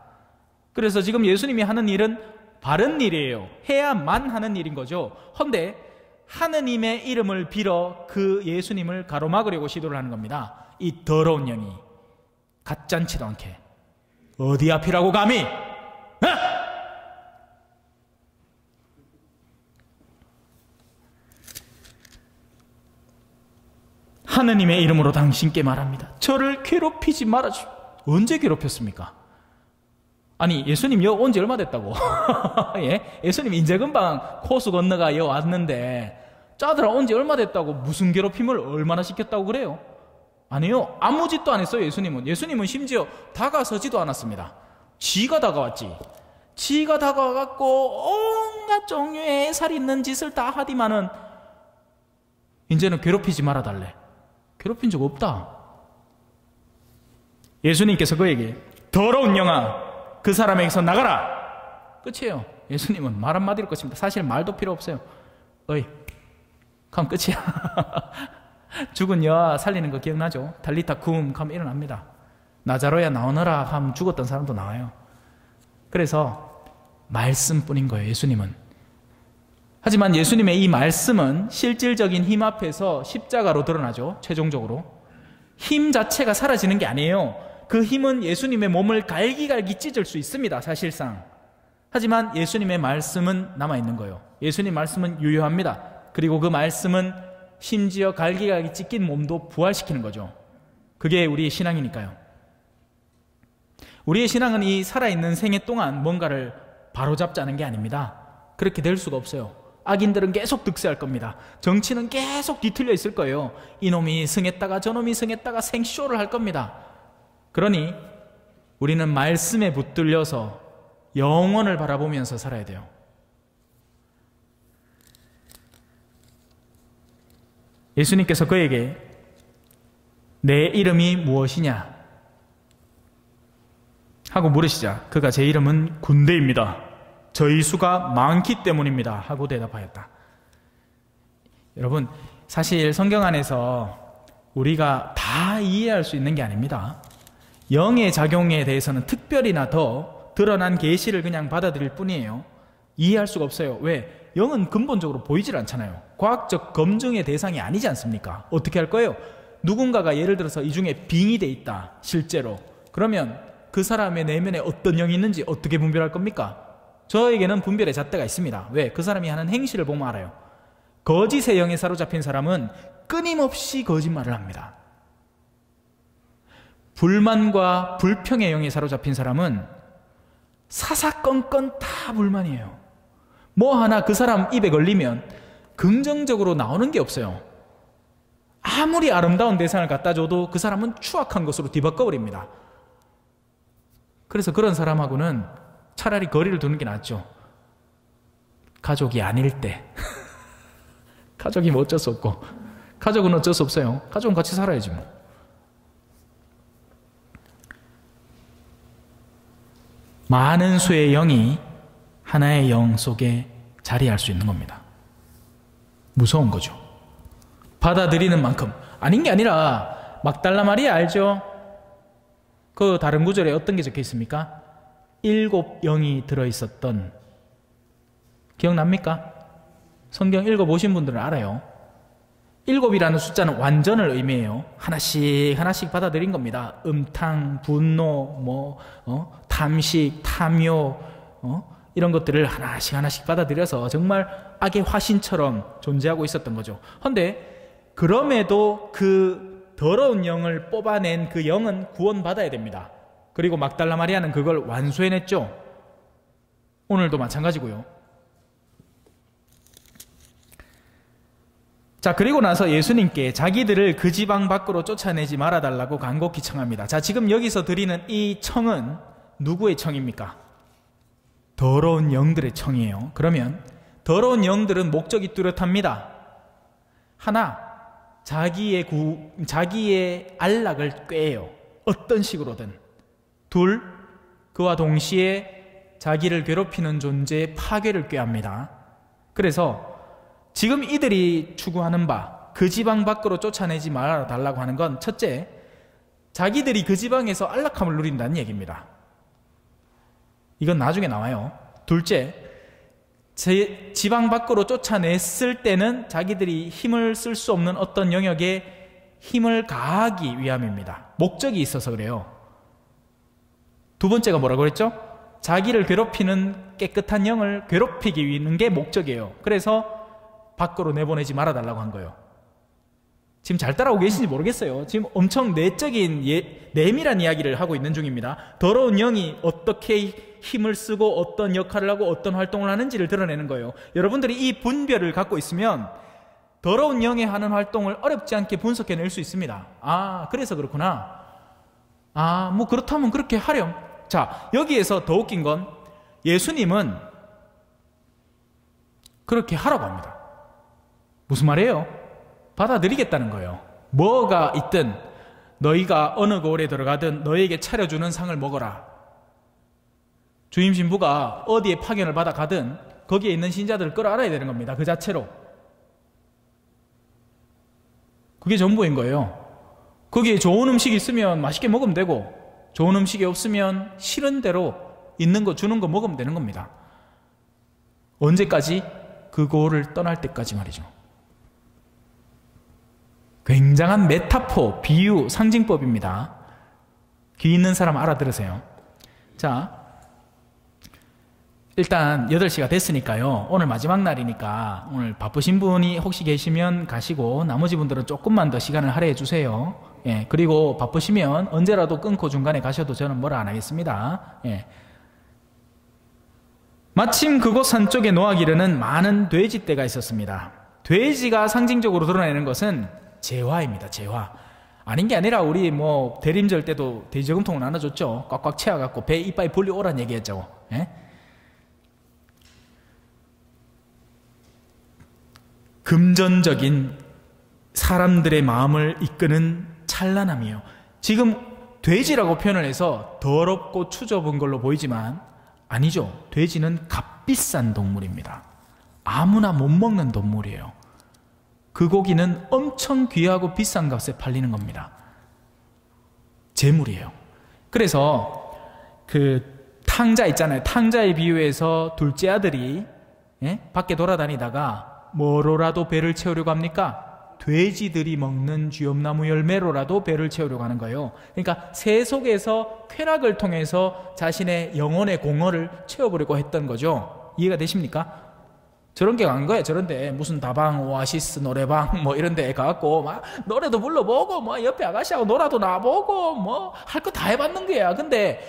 그래서 지금 예수님이 하는 일은 바른 일이에요. 해야만 하는 일인 거죠. 헌데 하느님의 이름을 빌어 그 예수님을 가로막으려고 시도를 하는 겁니다. 이 더러운 영이 가짠치도 않게. 어디 앞이라고 감히? 하느님의 이름으로 당신께 말합니다. 저를 괴롭히지 말아주. 언제 괴롭혔습니까? 아니 예수님 여 온 지 얼마 됐다고? 예? 예수님 이제 금방 호수 건너가 여 왔는데 짜들아 온 지 얼마 됐다고 무슨 괴롭힘을 얼마나 시켰다고 그래요? 아니요, 아무 짓도 안 했어요. 예수님은 심지어 다가서지도 않았습니다. 지가 다가왔지. 지가 다가와갖고 온갖 종류의 살 있는 짓을 다 하디만은 이제는 괴롭히지 말아달래. 괴롭힌 적 없다. 예수님께서 그에게 더러운 영아 그 사람에게서 나가라. 끝이에요. 예수님은 말 한마디로 끝입니다. 사실 말도 필요 없어요. 어이 그럼 끝이야. 죽은 여아 살리는 거 기억나죠? 달리타 쿰 하면 일어납니다. 나자로야 나오너라 하면 죽었던 사람도 나와요. 그래서 말씀뿐인 거예요. 예수님은. 하지만 예수님의 이 말씀은 실질적인 힘 앞에서 십자가로 드러나죠. 최종적으로. 힘 자체가 사라지는 게 아니에요. 그 힘은 예수님의 몸을 갈기갈기 찢을 수 있습니다. 사실상. 하지만 예수님의 말씀은 남아있는 거예요. 예수님 말씀은 유효합니다. 그리고 그 말씀은 심지어 갈기갈기 찢긴 몸도 부활시키는 거죠. 그게 우리의 신앙이니까요. 우리의 신앙은 이 살아있는 생애 동안 뭔가를 바로잡자는 게 아닙니다. 그렇게 될 수가 없어요. 악인들은 계속 득세할 겁니다. 정치는 계속 뒤틀려 있을 거예요. 이놈이 승했다가 저놈이 승했다가 생쇼를 할 겁니다. 그러니 우리는 말씀에 붙들려서 영원을 바라보면서 살아야 돼요. 예수님께서 그에게 내 이름이 무엇이냐 하고 물으시자 그가 제 이름은 군대입니다. 저희 수가 많기 때문입니다 하고 대답하였다. 여러분, 사실 성경 안에서 우리가 다 이해할 수 있는 게 아닙니다. 영의 작용에 대해서는 특별히나 더 드러난 계시를 그냥 받아들일 뿐이에요. 이해할 수가 없어요. 왜? 영은 근본적으로 보이질 않잖아요. 과학적 검증의 대상이 아니지 않습니까? 어떻게 할 거예요? 누군가가 예를 들어서 이 중에 빙이 돼 있다, 실제로. 그러면 그 사람의 내면에 어떤 영이 있는지 어떻게 분별할 겁니까? 저에게는 분별의 잣대가 있습니다. 왜? 그 사람이 하는 행실을 보면 알아요. 거짓의 영에 사로잡힌 사람은 끊임없이 거짓말을 합니다. 불만과 불평의 영에 사로잡힌 사람은 사사건건 다 불만이에요. 뭐 하나 그 사람 입에 걸리면 긍정적으로 나오는 게 없어요. 아무리 아름다운 대상을 갖다 줘도 그 사람은 추악한 것으로 뒤바꿔버립니다. 그래서 그런 사람하고는 차라리 거리를 두는 게 낫죠. 가족이 아닐 때. 가족이면 어쩔 수 없고, 가족은 어쩔 수 없어요. 가족은 같이 살아야지 뭐. 많은 수의 영이 하나의 영 속에 자리할 수 있는 겁니다. 무서운 거죠. 받아들이는 만큼. 아닌 게 아니라 막달라 마리아 알죠? 그 다른 구절에 어떤 게 적혀 있습니까? 7 영이 들어있었던, 기억납니까? 성경 읽어보신 분들은 알아요. 7이라는 숫자는 완전을 의미해요. 하나씩 하나씩 받아들인 겁니다. 음탕, 분노, 탐식, 탐욕, 이런 것들을 하나씩 하나씩 받아들여서 정말 악의 화신처럼 존재하고 있었던 거죠. 그런데 그럼에도 그 더러운 영을 뽑아낸 그 영은 구원받아야 됩니다. 그리고 막달라 마리아는 그걸 완수해냈죠. 오늘도 마찬가지고요. 자, 그리고 나서 예수님께 자기들을 그 지방 밖으로 쫓아내지 말아달라고 간곡히 청합니다. 자, 지금 여기서 드리는 이 청은 누구의 청입니까? 더러운 영들의 청이에요. 그러면 더러운 영들은 목적이 뚜렷합니다. 하나, 자기의 안락을 꾀해요. 어떤 식으로든. 둘, 그와 동시에 자기를 괴롭히는 존재의 파괴를 꾀합니다. 그래서 지금 이들이 추구하는 바, 그 지방 밖으로 쫓아내지 말아달라고 하는 건 첫째, 자기들이 그 지방에서 안락함을 누린다는 얘기입니다. 이건 나중에 나와요. 둘째, 지방 밖으로 쫓아냈을 때는 자기들이 힘을 쓸 수 없는 어떤 영역에 힘을 가하기 위함입니다. 목적이 있어서 그래요. 두 번째가 뭐라고 그랬죠? 자기를 괴롭히는 깨끗한 영을 괴롭히기 위한 게 목적이에요. 그래서 밖으로 내보내지 말아달라고 한 거예요. 지금 잘 따라오고 계신지 모르겠어요. 지금 엄청 내적인 내밀한 이야기를 하고 있는 중입니다. 더러운 영이 어떻게 힘을 쓰고 어떤 역할을 하고 어떤 활동을 하는지를 드러내는 거예요. 여러분들이 이 분별을 갖고 있으면 더러운 영이 하는 활동을 어렵지 않게 분석해낼 수 있습니다. 아, 그래서 그렇구나. 아, 뭐 그렇다면 그렇게 하렴. 자, 여기에서 더 웃긴 건 예수님은 그렇게 하라고 합니다. 무슨 말이에요? 받아들이겠다는 거예요. 뭐가 있든 너희가 어느 고을에 들어가든 너희에게 차려주는 상을 먹어라. 주임 신부가 어디에 파견을 받아 가든 거기에 있는 신자들을 끌어안아야 되는 겁니다. 그 자체로. 그게 전부인 거예요. 거기에 좋은 음식이 있으면 맛있게 먹으면 되고 좋은 음식이 없으면 싫은 대로 있는 거 주는 거 먹으면 되는 겁니다. 언제까지? 그 고을을 떠날 때까지 말이죠. 굉장한 메타포, 비유, 상징법입니다. 귀 있는 사람 알아들으세요. 자, 일단 8시가 됐으니까요. 오늘 마지막 날이니까 오늘 바쁘신 분이 혹시 계시면 가시고 나머지 분들은 조금만 더 시간을 할애해 주세요. 예, 그리고 바쁘시면 언제라도 끊고 중간에 가셔도 저는 뭐라 안 하겠습니다. 예. 마침 그곳 산 쪽에 노하기르는 많은 돼지떼가 있었습니다. 돼지가 상징적으로 드러내는 것은 재화입니다. 재화. 아닌 게 아니라 우리 뭐 대림절 때도 돼지 저금통을 나눠줬죠. 꽉꽉 채워갖고 배 이빨 벌리 오란 얘기했죠. 예? 금전적인 사람들의 마음을 이끄는 찬란함이에요. 지금 돼지라고 표현을 해서 더럽고 추접은 걸로 보이지만 아니죠. 돼지는 값비싼 동물입니다. 아무나 못 먹는 동물이에요. 그 고기는 엄청 귀하고 비싼 값에 팔리는 겁니다. 재물이에요. 그래서 그 탕자 있잖아요. 탕자에 비유해서 둘째 아들이 밖에 돌아다니다가 뭐로라도 배를 채우려고 합니까? 돼지들이 먹는 쥐엄나무 열매로라도 배를 채우려고 하는 거예요. 그러니까 새 속에서 쾌락을 통해서 자신의 영혼의 공허를 채워보려고 했던 거죠. 이해가 되십니까? 저런 게 간 거예요. 저런데 무슨 다방, 오아시스, 노래방 뭐 이런 데 가갖고 막 노래도 불러보고 뭐 옆에 아가씨하고 놀아도 나보고 뭐 할 거 다 해봤는 거야. 근데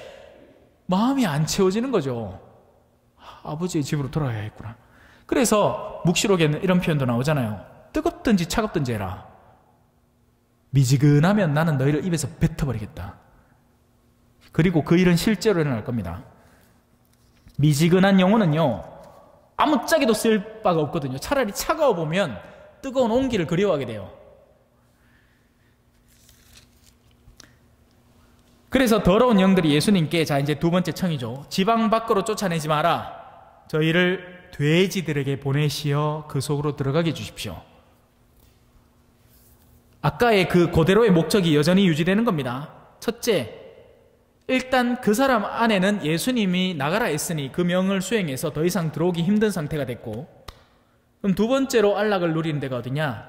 마음이 안 채워지는 거죠. 아버지의 집으로 돌아가야겠구나. 그래서 묵시록에는 이런 표현도 나오잖아요. 뜨겁든지 차갑든지 해라. 미지근하면 나는 너희를 입에서 뱉어버리겠다. 그리고 그 일은 실제로 일어날 겁니다. 미지근한 영혼은요, 아무짝에도 쓸 바가 없거든요. 차라리 차가워 보면 뜨거운 온기를 그리워하게 돼요. 그래서 더러운 영들이 예수님께, 자 이제 두 번째 청이죠. 지방 밖으로 쫓아내지 마라. 저희를 돼지들에게 보내시어 그 속으로 들어가게 해주십시오. 아까의 그 그대로의 목적이 여전히 유지되는 겁니다. 첫째, 일단 그 사람 안에는 예수님이 나가라 했으니 그 명을 수행해서 더 이상 들어오기 힘든 상태가 됐고, 그럼 두 번째로 안락을 누리는 데가 어디냐?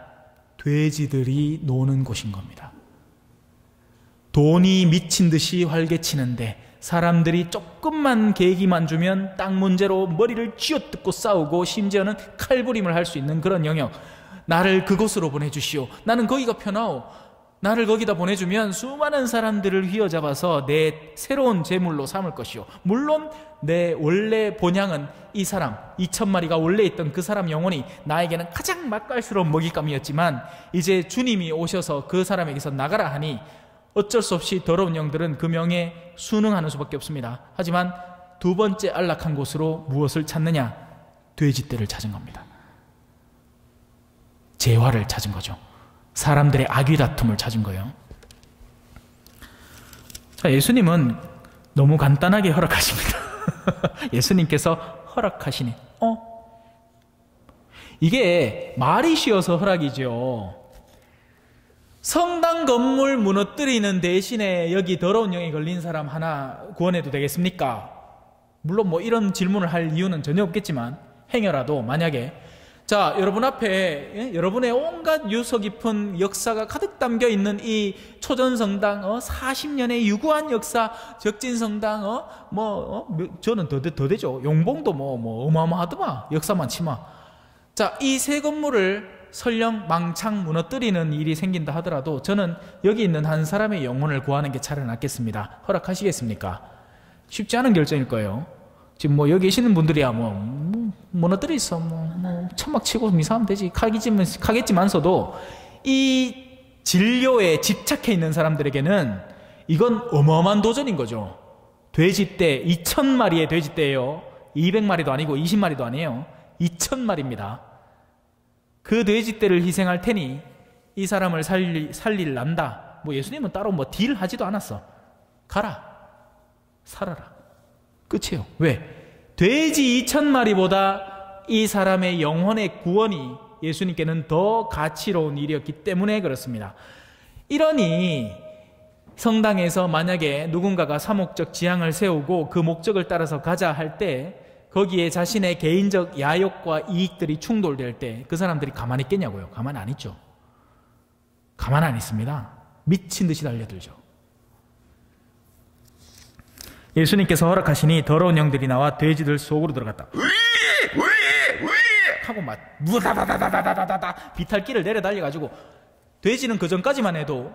돼지들이 노는 곳인 겁니다. 돈이 미친 듯이 활개치는데 사람들이 조금만 계기만 주면 땅 문제로 머리를 쥐어뜯고 싸우고 심지어는 칼부림을 할 수 있는 그런 영역, 나를 그곳으로 보내주시오. 나는 거기가 편하오. 나를 거기다 보내주면 수많은 사람들을 휘어잡아서 내 새로운 제물로 삼을 것이오. 물론 내 원래 본향은 이 사람 2,000마리가 원래 있던 그 사람 영혼이 나에게는 가장 맛깔스러운 먹잇감이었지만, 이제 주님이 오셔서 그 사람에게서 나가라 하니 어쩔 수 없이 더러운 영들은 그 명에 순응하는 수밖에 없습니다. 하지만 두 번째 안락한 곳으로 무엇을 찾느냐? 돼지떼를 찾은 겁니다. 재화를 찾은 거죠. 사람들의 악의다툼을 찾은 거예요. 자, 예수님은 너무 간단하게 허락하십니다. 예수님께서 허락하시네. 이게 말이 쉬워서 허락이죠. 성당 건물 무너뜨리는 대신에 여기 더러운 영에 걸린 사람 하나 구원해도 되겠습니까? 물론 뭐 이런 질문을 할 이유는 전혀 없겠지만, 행여라도 만약에, 자, 여러분 앞에 여러분의 온갖 유서 깊은 역사가 가득 담겨 있는 이 초전성당, 40년의 유구한 역사, 적진성당, 저는 더 되죠. 용봉도 어마어마하더만, 역사만 치마. 자, 이 세 건물을 설령 망창 무너뜨리는 일이 생긴다 하더라도 저는 여기 있는 한 사람의 영혼을 구하는 게 차라리 낫겠습니다. 허락하시겠습니까? 쉽지 않은 결정일 거예요. 지금 여기 계시는 분들이야 무너뜨려 있어 천막 치고 미사하면 되지 가겠지만서도 이 진료에 집착해 있는 사람들에게는 이건 어마어마한 도전인 거죠. 돼지떼 2,000마리의 돼지떼예요. 200마리도 아니고 20마리도 아니에요. 2,000마리입니다. 그 돼지떼를 희생할 테니 이 사람을 살릴란다. 예수님은 따로 딜하지도 않았어. 가라, 살아라, 끝이에요. 왜? 돼지 2,000마리보다 이 사람의 영혼의 구원이 예수님께는 더 가치로운 일이었기 때문에 그렇습니다. 이러니 성당에서 만약에 누군가가 사목적 지향을 세우고 그 목적을 따라서 가자 할 때, 거기에 자신의 개인적 야욕과 이익들이 충돌될 때 그 사람들이 가만히 있겠냐고요? 가만히 안 있죠. 가만히 안 있습니다. 미친 듯이 달려들죠. 예수님께서 허락하시니 더러운 영들이 나와 돼지들 속으로 들어갔다. 하고 막 무다다다다다다다 비탈길을 내려 달려가지고, 돼지는 그 전까지만 해도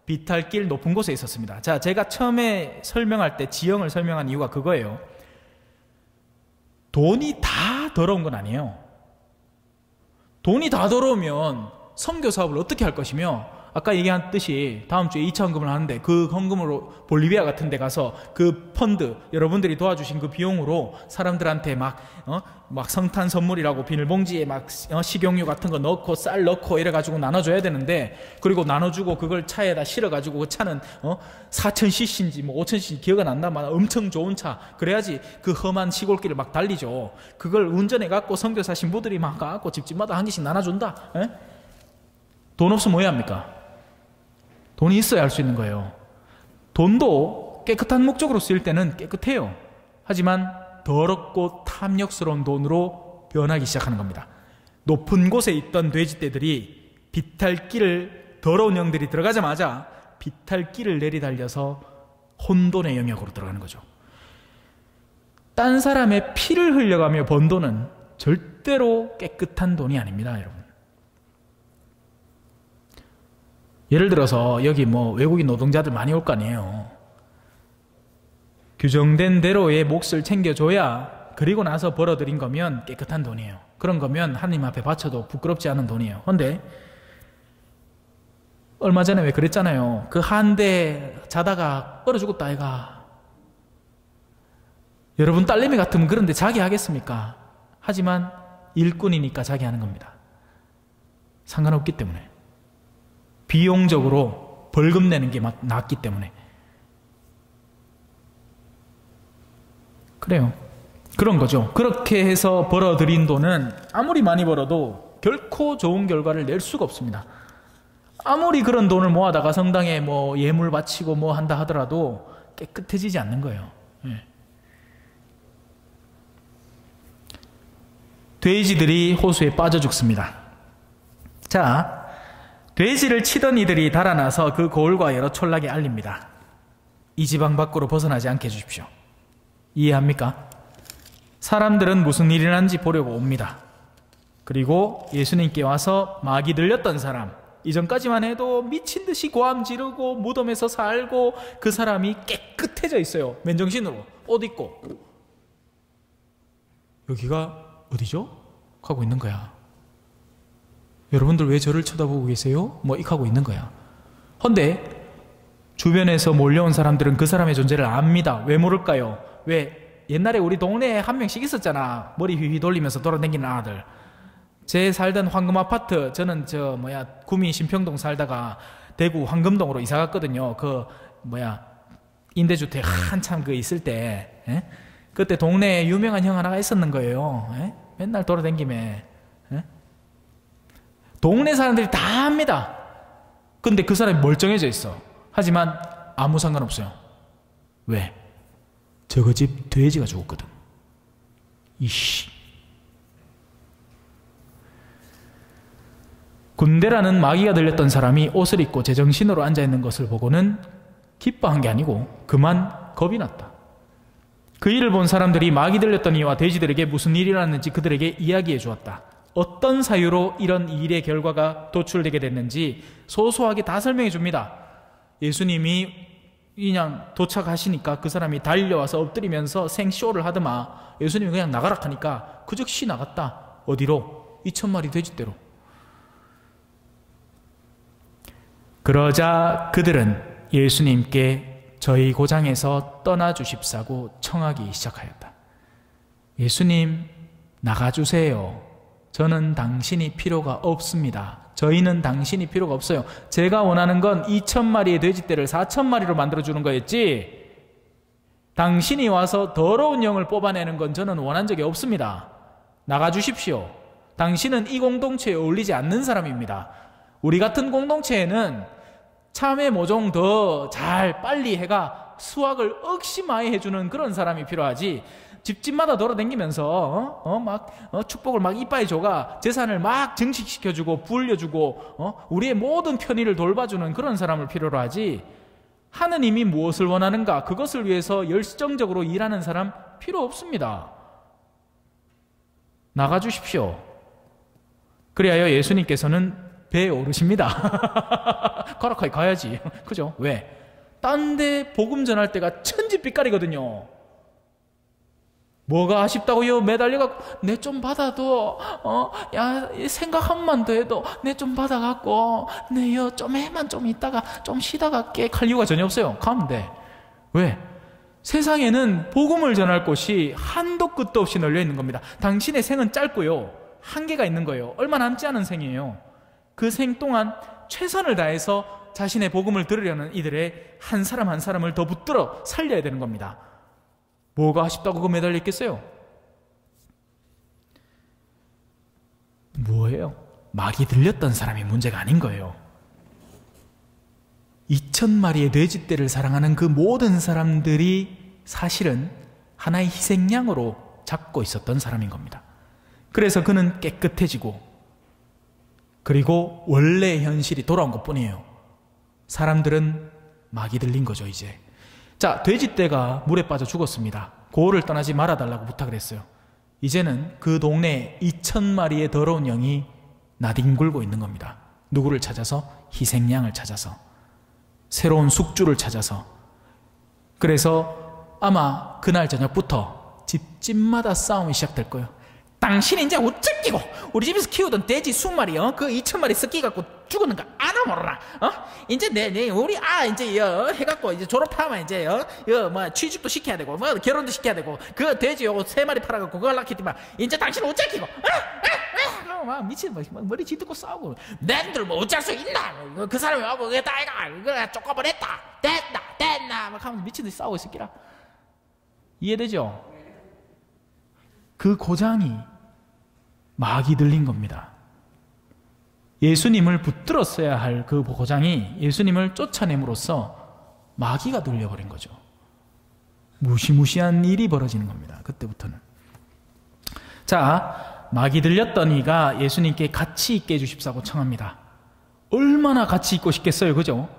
비탈길 높은 곳에 있었습니다. 자, 제가 처음에 설명할 때 지형을 설명한 이유가 그거예요. 돈이 다 더러운 건 아니에요. 돈이 다 더러우면 선교 사업을 어떻게 할 것이며, 아까 얘기한 다음 주에 2차 헌금을 하는데 그 헌금으로 볼리비아 같은 데 가서 그 펀드, 여러분들이 도와주신 그 비용으로 사람들한테 막 성탄 선물이라고 비닐봉지에 식용유 같은 거 넣고 쌀 넣고 이래가지고 나눠줘야 되는데, 그리고 나눠주고 그걸 차에다 실어가지고 그 차는 4,000cc인지 5,000cc 기억은 안 나만 엄청 좋은 차, 그래야지 그 험한 시골길을 막 달리죠. 그걸 운전해갖고 선교사 신부들이 막 가갖고 집집마다 한 개씩 나눠준다. 에? 돈 없으면 뭐 해야 합니까? 돈이 있어야 할 수 있는 거예요. 돈도 깨끗한 목적으로 쓰일 때는 깨끗해요. 하지만 더럽고 탐욕스러운 돈으로 변하기 시작하는 겁니다. 높은 곳에 있던 돼지떼들이 비탈길을, 더러운 영들이 들어가자마자 비탈길을 내리달려서 혼돈의 영역으로 들어가는 거죠. 딴 사람의 피를 흘려가며 번 돈은 절대로 깨끗한 돈이 아닙니다, 여러분. 예를 들어서 여기 외국인 노동자들 많이 올 거 아니에요. 규정된 대로의 몫을 챙겨줘야, 그리고 나서 벌어들인 거면 깨끗한 돈이에요. 그런 거면 하나님 앞에 바쳐도 부끄럽지 않은 돈이에요. 그런데 얼마 전에 왜 그랬잖아요. 그 한 대 자다가 얼어 죽었다 아이가. 여러분 딸내미 같으면 그런데 자기 하겠습니까? 하지만 일꾼이니까 자기 하는 겁니다. 상관없기 때문에. 비용적으로 벌금 내는 게 낫기 때문에. 그래요. 그런 거죠. 그렇게 해서 벌어들인 돈은 아무리 많이 벌어도 결코 좋은 결과를 낼 수가 없습니다. 아무리 그런 돈을 모아다가 성당에 예물 바치고 한다 하더라도 깨끗해지지 않는 거예요. 예. 돼지들이 호수에 빠져 죽습니다. 자, 돼지를 치던 이들이 달아나서 그 고을과 여러 촌락에 알립니다. 이 지방 밖으로 벗어나지 않게 해주십시오. 이해합니까? 사람들은 무슨 일이 났는지 보려고 옵니다. 그리고 예수님께 와서 마귀 들렸던 사람, 이전까지만 해도 미친 듯이 고함 지르고 무덤에서 살고 그 사람이 깨끗해져 있어요. 맨정신으로 옷 입고. 여기가 어디죠? 하고 있는 거야. 여러분들 왜 저를 쳐다보고 계세요? 뭐 이렇게 하고 있는 거야. 헌데 주변에서 몰려온 사람들은 그 사람의 존재를 압니다. 왜 모를까요? 왜? 옛날에 우리 동네에 한 명씩 있었잖아. 머리 휘휘 돌리면서 돌아다니는 아들. 제 살던 황금 아파트, 저는 구미 신평동 살다가 대구 황금동으로 이사 갔거든요. 임대주택 한참 있을 때, 에? 그때 동네에 유명한 형 하나가 있었는 거예요. 에? 맨날 돌아다니며. 동네 사람들이 다 압니다. 근데 그 사람이 멀쩡해져 있어. 하지만 아무 상관없어요. 왜? 저거 집 돼지가 죽었거든. 이씨. 군대라는 마귀가 들렸던 사람이 옷을 입고 제정신으로 앉아있는 것을 보고는 기뻐한 게 아니고 그만 겁이 났다. 그 일을 본 사람들이 마귀 들렸던 이와 돼지들에게 무슨 일이 일어났는지 그들에게 이야기해 주었다. 어떤 사유로 이런 일의 결과가 도출되게 됐는지 소소하게 다 설명해 줍니다. 예수님이 그냥 도착하시니까 그 사람이 달려와서 엎드리면서 생쇼를 하더만 예수님이 그냥 나가라 하니까 그 즉시 나갔다. 어디로? 2,000마리 돼지떼로. 그러자 그들은 예수님께 저희 고장에서 떠나주십사고 청하기 시작하였다. 예수님, 나가주세요. 저는 당신이 필요가 없습니다. 저희는 당신이 필요가 없어요. 제가 원하는 건 2,000마리의 돼지떼를 4,000마리로 만들어주는 거였지, 당신이 와서 더러운 영을 뽑아내는 건 저는 원한 적이 없습니다. 나가주십시오. 당신은 이 공동체에 어울리지 않는 사람입니다. 우리 같은 공동체에는 참외 모종 더 잘 빨리 해가 수확을 억심하게 해주는 그런 사람이 필요하지, 집집마다 돌아다니면서 축복을 막 이빠이 줘가 재산을 막 증식시켜주고 불려주고 우리의 모든 편의를 돌봐주는 그런 사람을 필요로 하지, 하느님이 무엇을 원하는가 그것을 위해서 열정적으로 일하는 사람 필요 없습니다. 나가주십시오. 그리하여 예수님께서는 배에 오르십니다. 가락하게 가야지. 그죠? 왜? 딴 데 복음 전할 때가 천지빛깔이거든요. 뭐가 아쉽다고요? 매달려갖고 내 좀 받아도 생각 한 번만 더 해도 내 좀 받아갖고 내요 좀 해만 좀 있다가 좀 쉬다 갈게 할 이유가 전혀 없어요. 가면 돼. 왜? 세상에는 복음을 전할 곳이 한도 끝도 없이 널려 있는 겁니다. 당신의 생은 짧고요, 한계가 있는 거예요. 얼마 남지 않은 생이에요. 그 생 동안 최선을 다해서 자신의 복음을 들으려는 이들의 한 사람 한 사람을 더 붙들어 살려야 되는 겁니다. 뭐가 아쉽다고 그 매달려 있겠어요? 뭐예요? 마귀 들렸던 사람이 문제가 아닌 거예요. 2,000마리의 돼지떼를 사랑하는 그 모든 사람들이 사실은 하나의 희생양으로 잡고 있었던 사람인 겁니다. 그래서 그는 깨끗해지고, 그리고 원래의 현실이 돌아온 것뿐이에요. 사람들은 마귀 들린 거죠. 이제 자, 돼지떼가 물에 빠져 죽었습니다. 고을을 떠나지 말아달라고 부탁을 했어요. 이제는 그 동네에 2,000마리의 더러운 영이 나뒹굴고 있는 겁니다. 누구를 찾아서? 희생양을 찾아서, 새로운 숙주를 찾아서. 그래서 아마 그날 저녁부터 집집마다 싸움이 시작될 거예요. 당신이 이제 어쩔 끼고 우리 집에서 키우던 돼지 20마리 그 2,000마리 섞이갖고 죽었는 거 알아 모르나? 이제 우리 이제 해갖고 이제 졸업하면 이제 취직도 시켜야 되고 결혼도 시켜야 되고 그 돼지 요거 3마리 팔아갖고 그걸 낳겠지만 이제 당신 어쩔 끼고 막 미친 머리 쥐뜯고 싸우고 낸들 뭐 어쩔 수 있나? 그 사람이 와고 왜 따이가 그래 쪼까버렸다 됐나 막 하면서 미친 듯이 싸우고 있을기라. 이해되죠? 그 고장이 마귀 들린 겁니다. 예수님을 붙들었어야 할 그 고장이 예수님을 쫓아냄으로써 마귀가 들려버린 거죠. 무시무시한 일이 벌어지는 겁니다. 그때부터는. 자, 막이 들렸던 이가 예수님께 같이 있게 해주십사고 청합니다. 얼마나 같이 있고 싶겠어요, 그죠?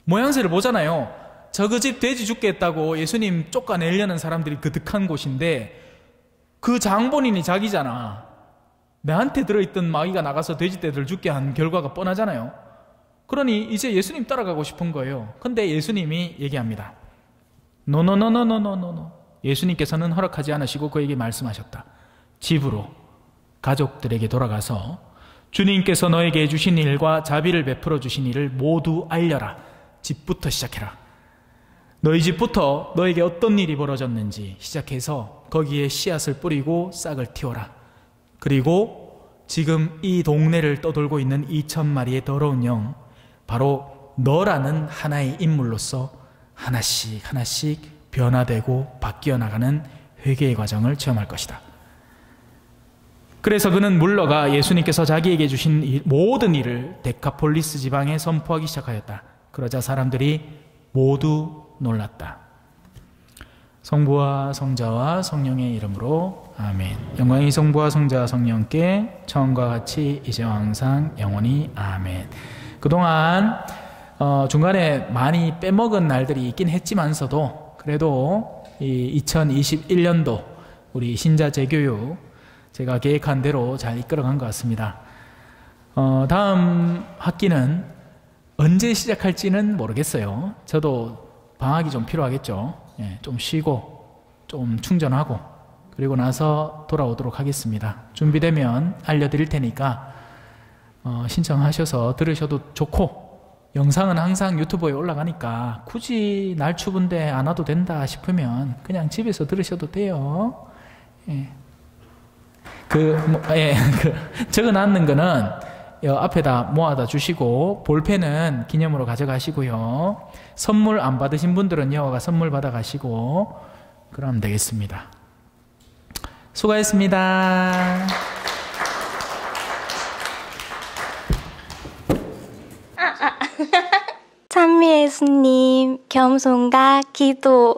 모양새를 보잖아요. 저 그 집 돼지 죽게 했다고 예수님 쫓아내려는 사람들이 그득한 곳인데 그 장본인이 자기잖아. 내한테 들어있던 마귀가 나가서 돼지떼들 죽게 한 결과가 뻔하잖아요. 그러니 이제 예수님 따라가고 싶은 거예요. 근데 예수님이 얘기합니다. 노노노노노노노노. 예수님께서는 허락하지 않으시고 그에게 말씀하셨다. 집으로 가족들에게 돌아가서 주님께서 너에게 해주신 일과 자비를 베풀어 주신 일을 모두 알려라. 집부터 시작해라. 너희 집부터 너에게 어떤 일이 벌어졌는지 시작해서 거기에 씨앗을 뿌리고 싹을 틔워라. 그리고 지금 이 동네를 떠돌고 있는 2,000마리의 더러운 영, 바로 너라는 하나의 인물로서 하나씩 하나씩 변화되고 바뀌어 나가는 회개의 과정을 체험할 것이다. 그래서 그는 물러가 예수님께서 자기에게 주신 모든 일을 데카폴리스 지방에 선포하기 시작하였다. 그러자 사람들이 모두 놀랐다. 성부와 성자와 성령의 이름으로 아멘. 영광이 성부와 성자와 성령께 처음과 같이 이제와 항상 영원히 아멘. 그동안 중간에 많이 빼먹은 날들이 있긴 했지만서도 그래도 이 2021년도 우리 신자 재교육 제가 계획한 대로 잘 이끌어간 것 같습니다. 다음 학기는 언제 시작할지는 모르겠어요. 저도 방학이 좀 필요하겠죠. 예, 좀 쉬고 좀 충전하고 그리고 나서 돌아오도록 하겠습니다. 준비되면 알려드릴 테니까 신청하셔서 들으셔도 좋고, 영상은 항상 유튜브에 올라가니까 굳이 날 추운데 안 와도 된다 싶으면 그냥 집에서 들으셔도 돼요. 예. 적어놨는 거는 앞에다 모아다 주시고 볼펜은 기념으로 가져가시고요. 선물 안 받으신 분들은 여가 선물 받아가시고 그러면 되겠습니다. 수고하셨습니다. 찬미 예수님, 겸손과 기도.